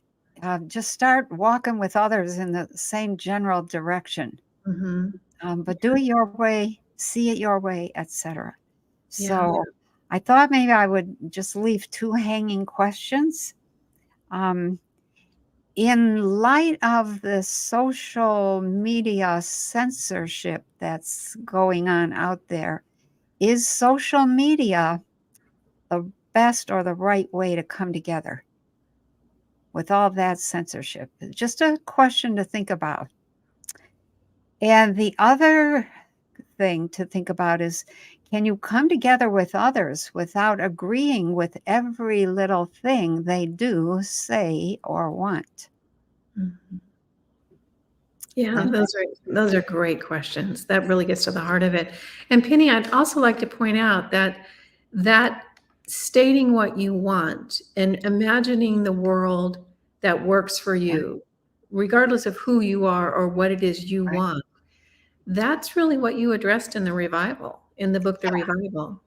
just start walking with others in the same general direction. Mm-hmm. But do it your way, see it your way, etc. Yeah. So I thought maybe I would just leave two hanging questions. Um, in light of the social media censorship that's going on out there, is social media the best or the right way to come together with all that censorship? Just a question to think about. And the other thing to think about is, can you come together with others without agreeing with every little thing they do, say, or want? Mm-hmm. Yeah, those are great questions. That really gets to the heart of it. And Penny, I'd also like to point out that stating what you want and imagining the world that works for Yeah, you, regardless of who you are or what it is you right. want, that's really what you addressed in the revival, in the book, The Revival.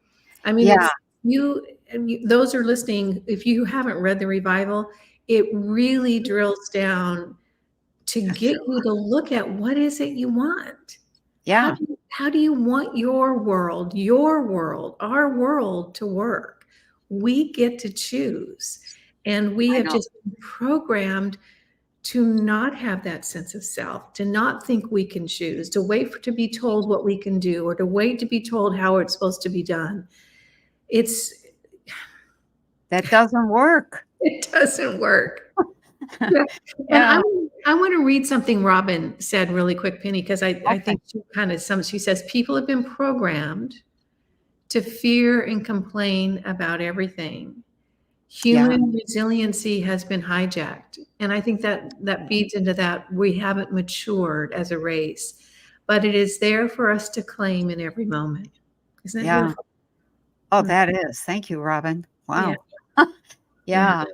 I mean, Yeah, it's those are listening, if you haven't read The Revival, it really drills down to that's get you to look at what is it you want. yeah, How do you want your world, our world to work? We get to choose. And we I have know. just been programmed to not have that sense of self, to not think we can choose, to wait to be told what we can do, or to wait to be told how it's supposed to be done. It's That doesn't work. it doesn't work. Yeah. And Yeah, I want to read something Robin said really quick, Penny, because I okay. think she says, people have been programmed to fear and complain about everything. Yeah, Human resiliency has been hijacked. And I think that feeds into that. We haven't matured as a race, but it is there for us to claim in every moment. Isn't that yeah. beautiful? Oh, Mm. that is. Thank you, Robin. Yeah. Wow. Yeah. Yeah.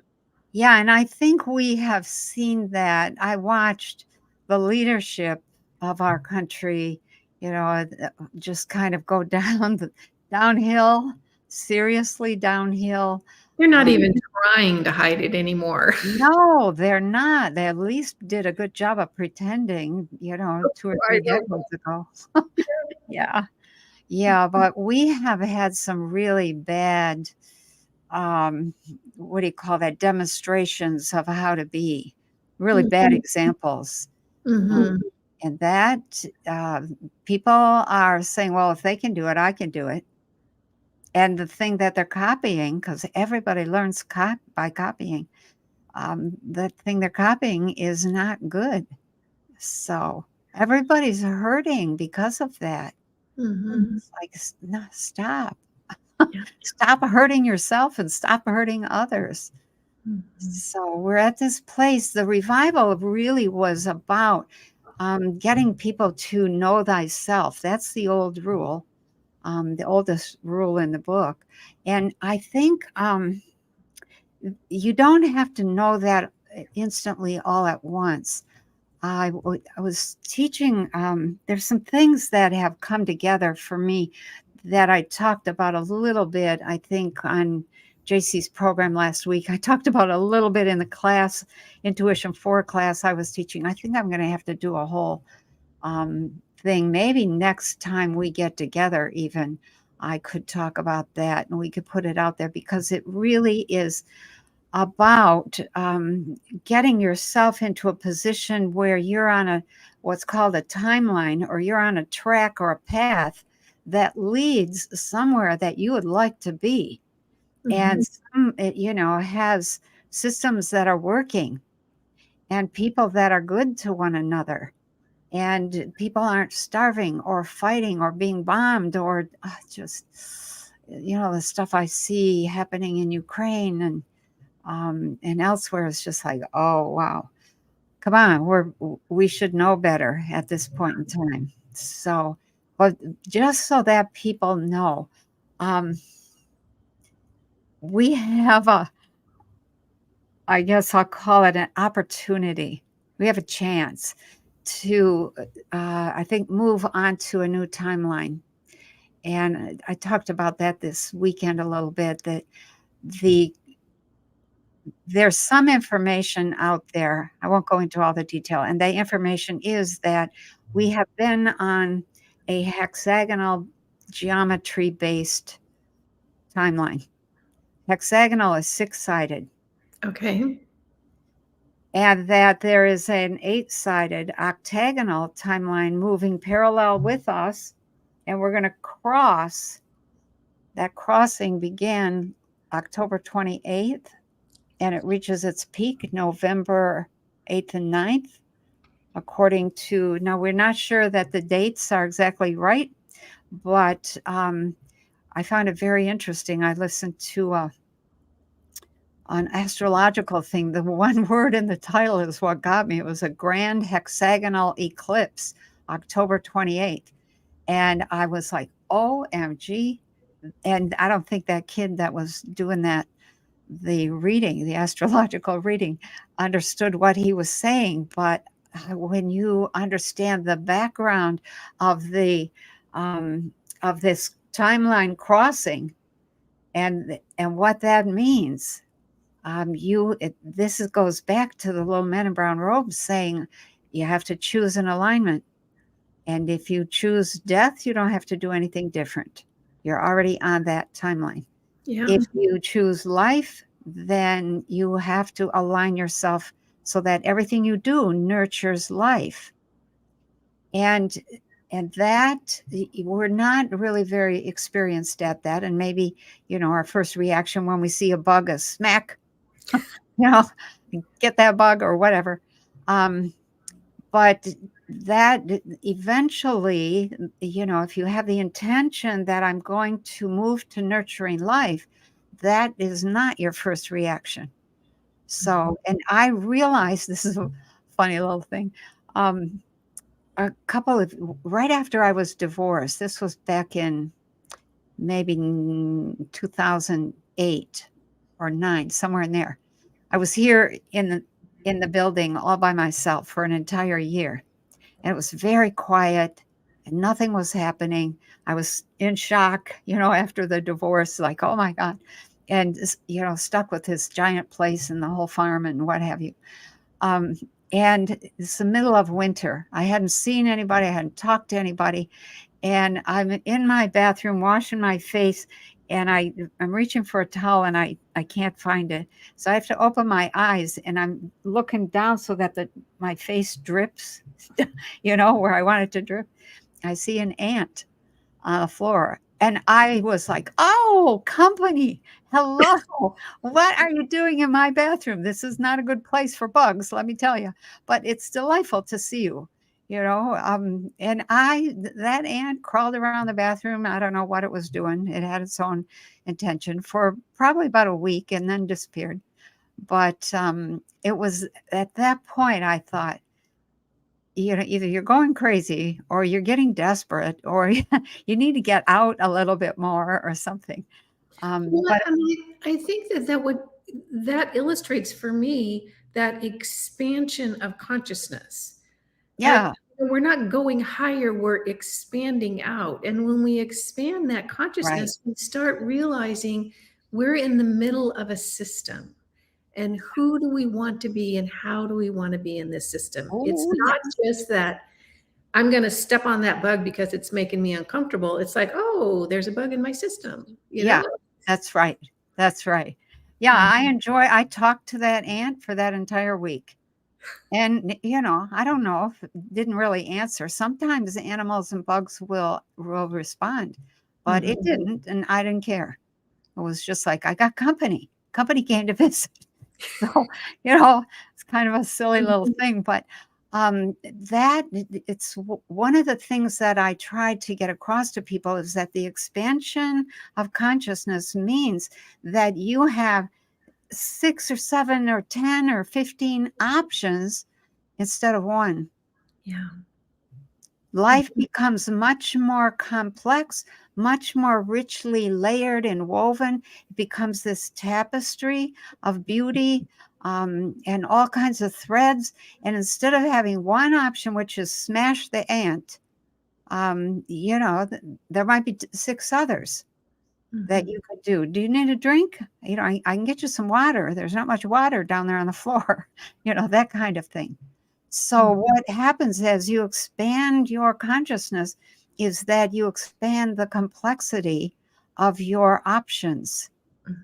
Yeah, and I think we have seen that. I watched the leadership of our country, just kind of go downhill, seriously downhill. They're not even trying to hide it anymore. No, they're not. They at least did a good job of pretending, 2 or I 3 know. decades ago. Yeah. Yeah, but we have had some really bad, um, what do you call that, demonstrations of how to be, really bad examples. Um, Mhm. and that, people are saying, "Well, if they can do it, I can do it." And the thing that they're copying, because everybody learns by copying, the thing they're copying is not good. So everybody's hurting because of that. Mhm. It's like, no, stop. Yeah. Stop hurting yourself and stop hurting others. Mhm. So we're at this place. The revival really was about getting people to know thyself. That's the old rule, the oldest rule in the book. And I think you don't have to know that instantly all at once. I was teaching, there's some things that have come together for me that I talked about a little bit, I think, on JC's program last week. I talked about a little bit in the class, Intuition 4 class I was teaching. I think I'm going to have to do a whole thing. Maybe next time we get together, even I could talk about that and we could put it out there because it really is about getting yourself into a position where you're on what's called a timeline, or you're on a track or a path that leads somewhere that you would like to be, and Mhm. has systems that are working and people that are good to one another, and people aren't starving or fighting or being bombed or just the stuff I see happening in Ukraine and elsewhere is just like, oh wow, come on, we should know better at this point in time. So, but just so that people know, um, we have I guess I'll call it an opportunity. We have a chance to, I think, move on to a new timeline. And I talked about that this weekend a little bit. That the there's some information out there. I won't go into all the detail. And the information is that we have been on a hexagonal geometry based timeline. Hexagonal is 6-sided, Okay. and that there is an 8-sided octagonal timeline moving parallel with us. And we're going to cross. That crossing began October 28th, and it reaches its peak November 8th and 9th. According to, now we're not sure that the dates are exactly right, but I found it very interesting. I listened to an astrological thing. The one word in the title is what got me. It was a grand hexagonal eclipse, October 28th. And I was like, OMG. And I don't think that kid that was doing the astrological reading, understood what he was saying. But when you understand the background of of this timeline crossing and what that means, goes back to the little men in brown robes saying you have to choose an alignment. And if you choose death, you don't have to do anything different. You're already on that timeline. Yeah. If you choose life, then you have to align yourself so that everything you do nurtures life. And that we're not really very experienced at that. And maybe, our first reaction when we see a bug is smack, you know, get that bug or whatever. But that eventually, if you have the intention that I'm going to move to nurturing life, that is not your first reaction. So, and I realized this is a funny little thing. Um, right after I was divorced, this was back in maybe 2008 or 9, somewhere in there. I was here in the building all by myself for an entire year. And it was very quiet and nothing was happening. I was in shock, after the divorce, like, oh my God. and stuck with this giant place and the whole farm and what have you. Um, and it's the middle of winter. I hadn't seen anybody. I hadn't talked to anybody. And I'm in my bathroom washing my face, and I'm reaching for a towel, and I can't find it. So I have to open my eyes, and I'm looking down so that my face drips, where I want it to drip. I see an ant on the floor. And I was like, oh, company, hello. What are you doing in my bathroom? This is not a good place for bugs, let me tell you. But it's delightful to see you, and that ant crawled around the bathroom. I don't know what it was doing. It had its own intention for probably about a week and then disappeared. But it was at that point I thought, either you're going crazy or you're getting desperate or you need to get out a little bit more or something. Well, But I mean, I think that illustrates for me that expansion of consciousness. That yeah, we're not going higher, we're expanding out. And when we expand that right. consciousness, we start realizing we're in the middle of a system. And who do we want to be and how do we want to be in this system? It's Oh, not just that I'm going to step on that bug because it's making me uncomfortable. It's like, oh, there's a bug in my system, you yeah, know? that's right. That's right. Yeah, Mhm. I talked to that ant for that entire week. And, I don't know if it didn't really answer. Sometimes animals and bugs will respond, but it Mhm. didn't, and I didn't care. It was just like, I got company. Company came to visit. So, it's kind of a silly little Mhm. thing, but that it's one of the things that I tried to get across to people is that the expansion of consciousness means that you have 6 or 7 or 10 or 15 options instead of one. Yeah. Life Mhm. becomes much more complex, much more richly layered and woven. It becomes this tapestry of beauty, and all kinds of threads. And instead of having one option, which is smash the ant, there might be 6 others that Mhm. you could do. Do you need a drink? I can get you some water. There's not much water down there on the floor, that kind of thing. So Mhm. what happens as you expand your consciousness is that you expand the complexity of your options. Mhm.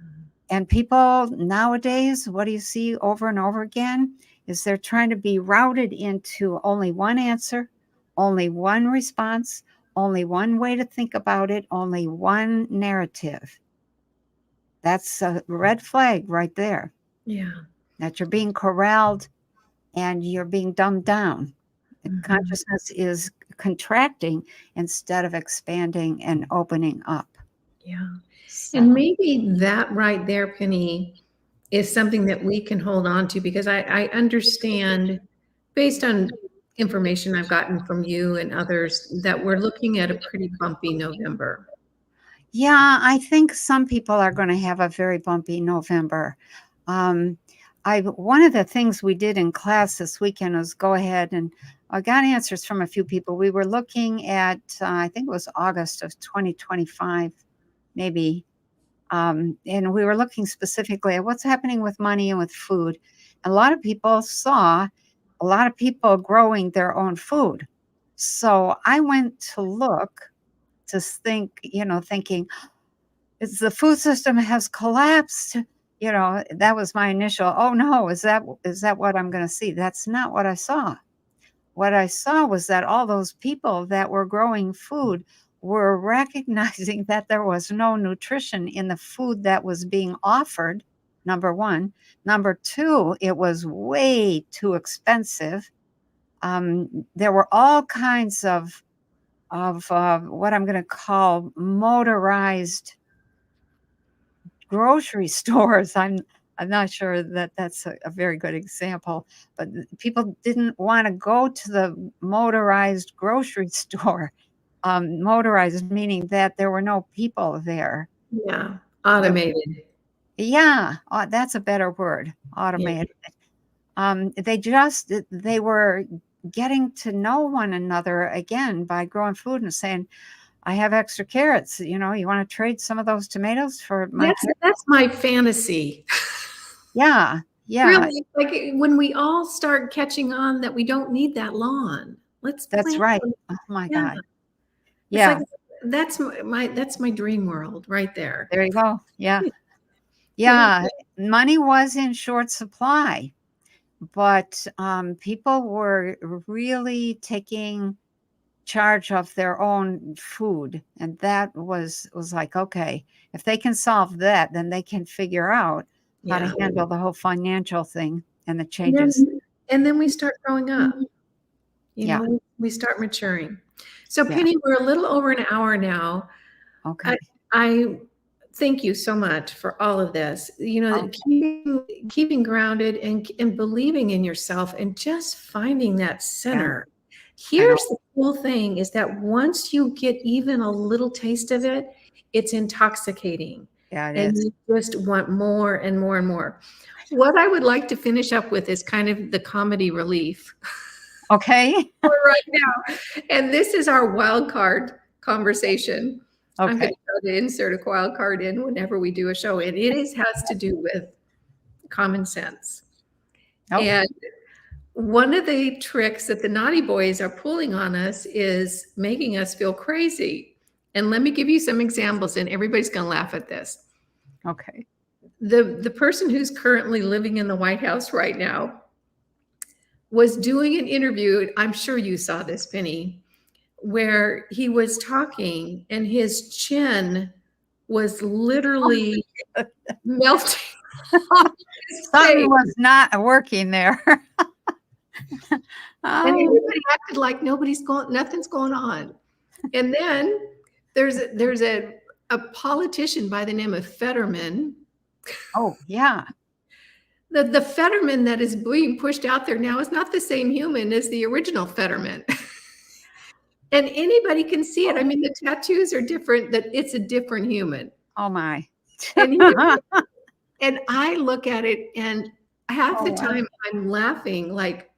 And people nowadays, what do you see over and over again? Is they're trying to be routed into only one answer, only one response, only one way to think about it, only one narrative. That's a red flag right there, Yeah. that you're being corralled and you're being dumbed down. Mhm. Consciousness is contracting instead of expanding and opening up. Yeah. And So, maybe that right there, Penny, is something that we can hold on to because I understand based on information I've gotten from you and others that we're looking at a pretty bumpy November. yeah, I think some people are going to have a very bumpy November. Um, one of the things we did in class this weekend was go ahead and I got answers from a few people. We were looking at, I think it was August of 2025, maybe. And we were looking specifically at what's happening with money and with food. A lot of people saw a lot of people growing their own food. So I went to look to thinking, is the food system has collapsed. That was my initial, oh no, is that what I'm going to see? That's not what I saw. What I saw was that all those people that were growing food were recognizing that there was no nutrition in the food that was being offered, number one. Number two, it was way too expensive. There were all kinds of what I'm going to call motorized grocery stores. I'm not sure that that's a very good example, but people didn't want to go to the motorized grocery store. Motorized meaning that there were no people there. Yeah. There, Automated. yeah, that's a better word. Yeah. Automated. They were getting to know one another again by growing food and saying, I have extra carrots. You want to trade some of those tomatoes for my carrots? That's my fantasy. Yeah. Yeah. Really, like when we all start catching on that we don't need that lawn. Let's That's plant right. them. Oh my Yeah. God. It's like Yeah. that's my dream world right there. There you go. Yeah. You know, Yeah. Money was in short supply, but people were really taking charge of their own food, and that was like, okay, if they can solve that, then they can figure out how to yeah. handle the whole financial thing and the And changes. then we start growing up. Yeah. We start maturing. So Yeah. Penny, we're a little over an hour now. I, Okay. I thank you so much for all of this. Oh, Keeping grounded and believing in yourself and just finding that yeah. center. I know. Here's the cool thing is that once you get even a little taste of it, it's intoxicating Yeah, it and is. you just want more and more and more. What I would like to finish up with is kind of the comedy relief Okay. for right now. And this is our wild card conversation. I'm going Okay. to try to insert a wild card in whenever we do a show, and has to do with common sense. Oh, And one of the tricks that the naughty boys are pulling on us is making us feel crazy. And let me give you some examples, and everybody's going to laugh at this. okay. The person who's currently living in the White House right now was doing an interview. I'm sure you saw this, Penny, where he was talking and his chin was literally melting off his face. Something was not working there. And Oh, everybody acted like nothing's going on. And then there's a politician by the name of Fetterman. oh, yeah. The Fetterman that is being pushed out there now is not the same human as the original Fetterman. And anybody can see it. I mean, the tattoos are different, that it's a different human. Oh my. And and I look at it and half Oh, the wow. time I'm laughing like,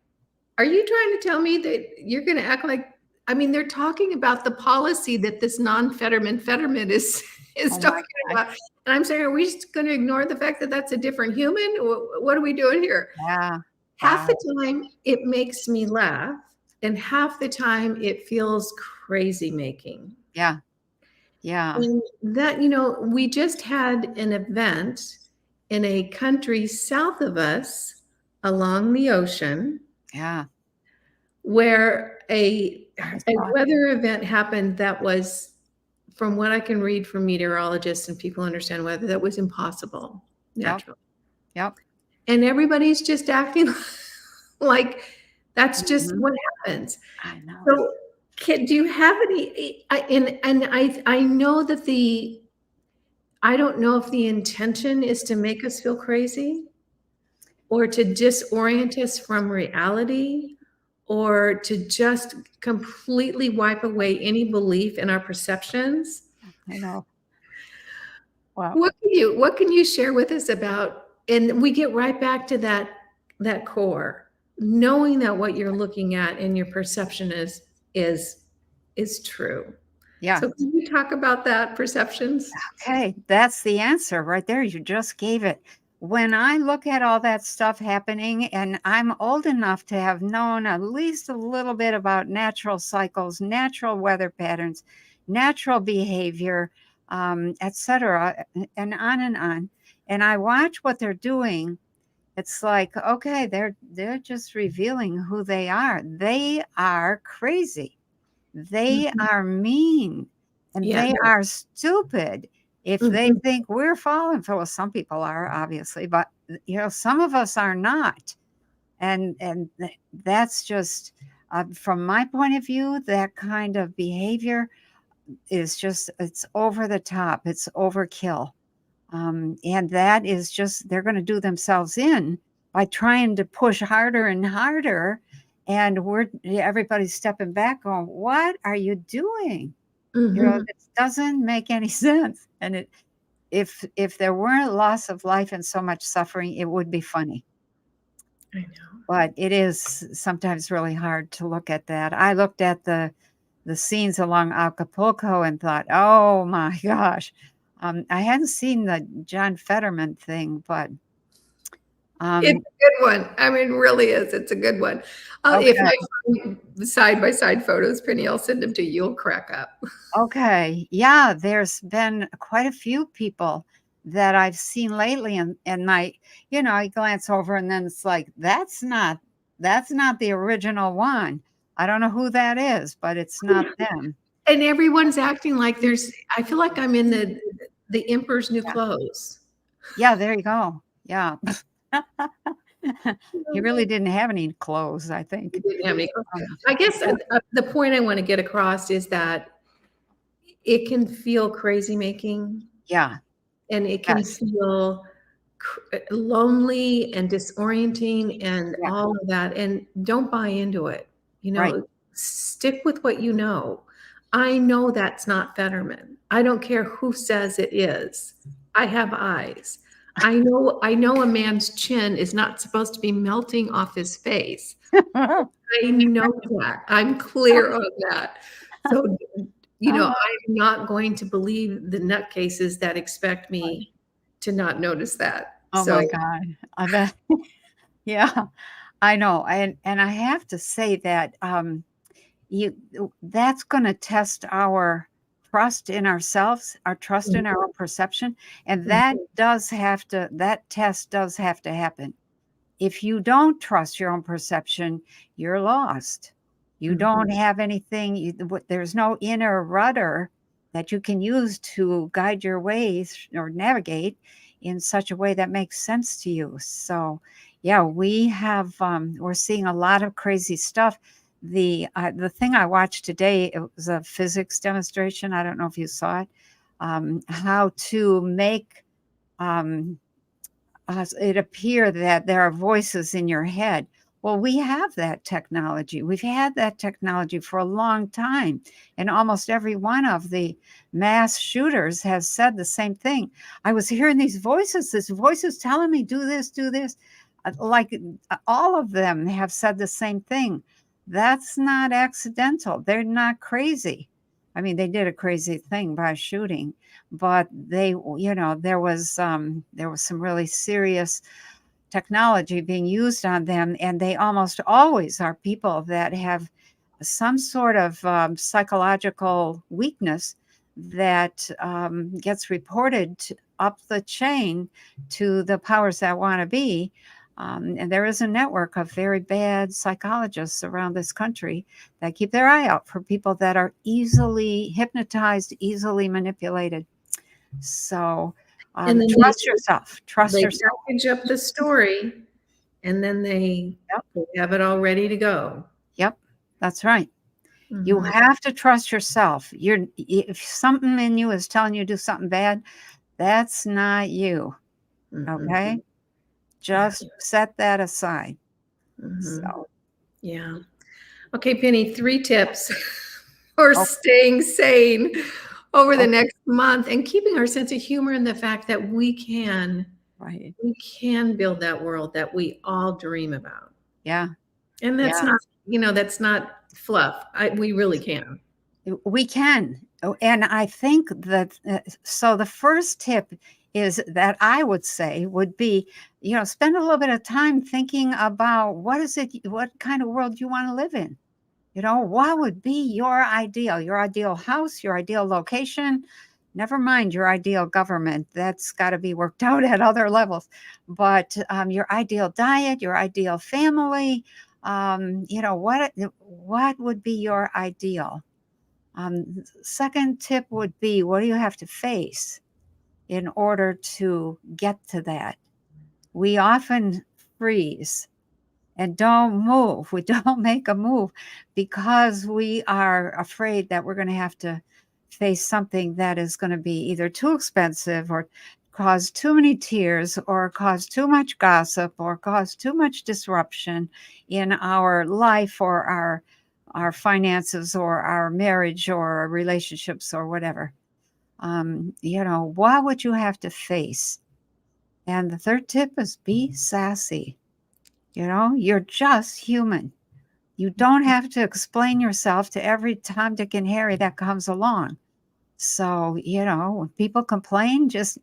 are you trying to tell me that you're going to act like, I mean, they're talking about the policy that this Fetterman is Oh my talking God. about. And I'm saying, are we just going to ignore the fact that that's a different human? What are we doing here? Yeah. Half Wow. the time it makes me laugh, and half the time it feels crazy making. Yeah. Yeah. And that, we just had an event in a country south of us along the ocean Yeah. where a I saw it. weather event happened that was, from what I can read from meteorologists and people understand weather, that was impossible Yep. naturally. Yep. And everybody's just acting like that's just Mhm. what happens. I know. So, do you have any? I know that I don't know if the intention is to make us feel crazy or to disorient us from reality or to just completely wipe away any belief in our perceptions. I know. Wow. What can you share with us about, and we get right back to that core, knowing that what you're looking at and your perception is true. Yeah. So can you talk about that, perceptions? Okay. That's the answer right there. You just gave it. When I look at all that stuff happening, and I'm old enough to have known at least a little bit about natural cycles, natural weather patterns, natural behavior, etc., and on and on. And I watch what they're doing. It's like, okay, they're just revealing who they are. They are crazy. They Mhm. are mean, and Yeah. they are stupid if they Mhm. think we're falling for, well, some people are obviously, but some of us are not. And that's just from my point of view, that kind of behavior is just, it's over the top, it's overkill. And that is just, they're going to do themselves in by trying to push harder and harder. And everybody's stepping back going, what are you doing? Mhm. It doesn't make any sense. And if there weren't loss of life and so much suffering, it would be funny. I know. But it is sometimes really hard to look at that. I looked at the the scenes along Acapulco and thought, oh my gosh. I hadn't seen the John Fetterman thing, but It's um, a good one. I mean, really is. It's a good one. If okay. I find side by side photos, Penny, I'll send them to you. You'll crack up. Okay. Yeah, there's been quite a few people that I've seen lately and I glance over and then it's like, that's not the original one. I don't know who that is, but it's not them. And everyone's acting like I feel like I'm in the Emperor's New Yeah. Clothes. Yeah, there you go. Yeah. He really didn't have any clothes, I We think. didn't have any clothes. Um, I guess the point I want to get across is that it can feel crazy making, yeah, and it can yes. feel lonely and disorienting and Yeah, all of that. And don't buy into it. right. Stick with what you know. I know that's not Fetterman. I don't care who says it is. I have eyes. I know a man's chin is not supposed to be melting off his face. I know that. I'm clear on that. So, I'm not going to believe the nutcases that expect me to not notice that. Oh So, my God. I bet. Yeah, I know. And I have to say that you that's going to test our trust in ourselves, our trust in our own perception, and that test does have to happen. If you don't trust your own perception, you're lost. You mhm. don't have anything, there's no inner rudder that you can use to guide your ways or navigate in such a way that makes sense to you. So, yeah, we're seeing a lot of crazy stuff. The thing I watched today, it was a physics demonstration. I don't know if you saw it. How to make um, it appear that there are voices in your head. Well, we have that technology. We've had that technology for a long time. And almost every one of the mass shooters has said the same thing. I was hearing these voices, this voice is telling me, do this, do this. Like all of them have said the same thing. That's not accidental. They're not crazy. I mean, they did a crazy thing by shooting, but there was some really serious technology being used on them, and they almost always are people that have some sort of psychological weakness that gets reported up the chain to the powers that want to be. And there is a network of very bad psychologists around this country that keep their eye out for people that are easily hypnotized, easily manipulated. So And then trust yourself. Trust they yourself. package up the story, and then they Yep. have it all ready to go. Yep. That's right. You Mhm, have to trust yourself. If something in you is telling you to do something bad, that's not you. mhm, Okay. Just set that aside. mhm. So, Yeah. Okay, Penny, 3 tips for oh, staying sane over the oh, next month and keeping our sense of humor in the fact that right. we can build that world that we all dream about. Yeah. And Yeah. that's not fluff. We really can. We can. Oh, and I think that, so the first tip is that I would say would be, spend a little bit of time thinking about what kind of world you want to live in. What would be your ideal house, your ideal location? Never mind your ideal government. That's got to be worked out at other levels. But your ideal diet, your ideal family, what would be your ideal? Second tip would be, what do you have to face in order to get to that? We often freeze and don't move. We don't make a move because we are afraid that we're going to have to face something that is going to be either too expensive or cause too many tears or cause too much gossip or cause too much disruption in our life or our finances or our marriage or our relationships or whatever. What would you have to face? And the third tip is be sassy. You're just human. You don't have to explain yourself to every Tom, Dick, and Harry that comes along. So, when people complain, just,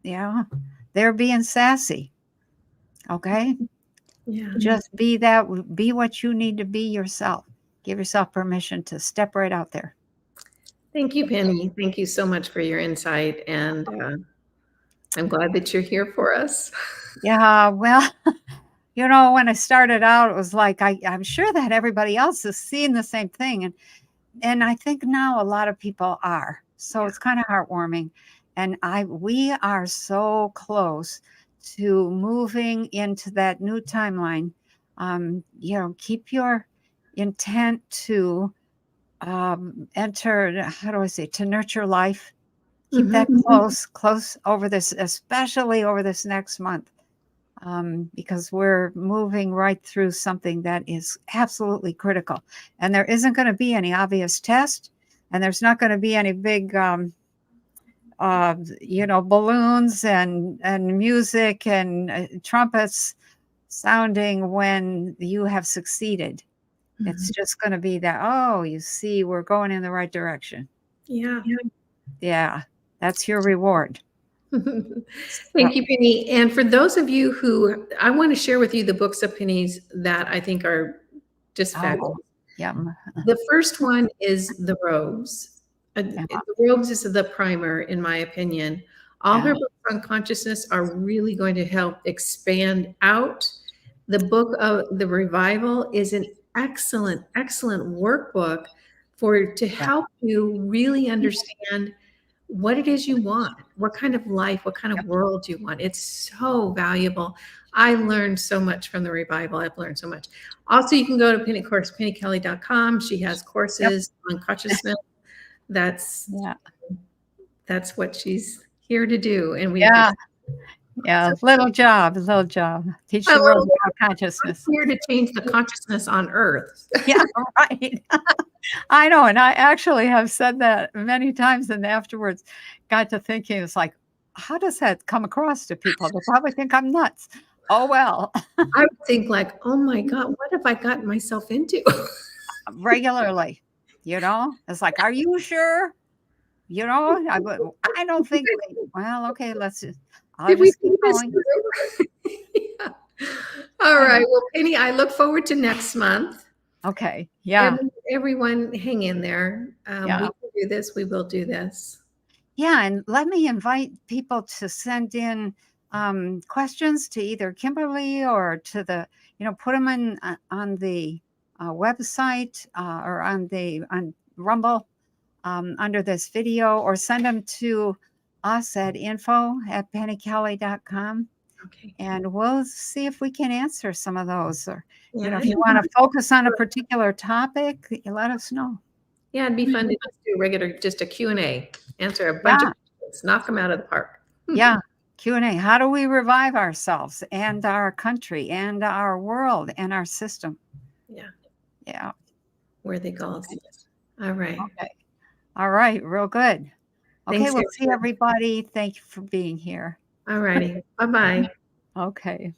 they're being sassy. Okay? Yeah. Just be what you need to be yourself. Give yourself permission to step right out there. Thank you, Penny. Thank you so much for your insight. And I'm glad that you're here for us. Yeah, well, when I started out, it was like, I'm sure that everybody else is seeing the same thing. And I think now a lot of people are. So it's kind of heartwarming. And we are so close to moving into that new timeline. Keep your intent to enter, how do I say, to nurture life. Keep that close over this, especially over this next month. Because we're moving right through something that is absolutely critical. And there isn't going to be any obvious test, and there's not going to be any big, balloons and music and trumpets sounding when you have succeeded. It's just going to be that, oh, you see, we're going in the right direction. Yeah. Yeah, that's your reward. Thank you, Penny. And for those of you who, I want to share with you the books of Penny's that I think are just fabulous. Yeah. The first one is The Robes. The Robes is the primer, in my opinion. All her books on consciousness are really going to help expand out. The book of the Revival is an excellent, excellent workbook to help you really understand what it is you want, what kind of life, what kind of world you want. It's so valuable. I learned so much from the Revival. I've learned so much. Also, you can go to pennykelly.com. She has courses on consciousness. That's what she's here to do. And little job. Teach the world about consciousness. I'm here to change the consciousness on Earth. Yeah, right. I know, and I actually have said that many times, and afterwards got to thinking, it's like, how does that come across to people? They probably think I'm nuts. Oh, well. I would think like, oh my God, what have I gotten myself into? Regularly, it's like, are you sure? I don't think, well, okay, I'll just keep going. Yeah. All right. Well, Penny, I look forward to next month. Okay. Yeah. Everyone hang in there. We can do this. We will do this. Yeah. And let me invite people to send in questions to either Kimberly or to put them on the website or on Rumble under this video, or send them to us at info@pennykelly.com. Okay. And we'll see if we can answer some of those. Or, if you want to focus on a particular topic, let us know. Yeah, it'd be fun to just do just a Q&A, answer a bunch of questions, knock them out of the park. Yeah, Q&A. How do we revive ourselves and our country and our world and our system? Yeah. Where they go. All right. Okay. All right. Real good. Okay, Thanks, we'll see everybody. Thank you for being here. All righty. Bye-bye. Okay.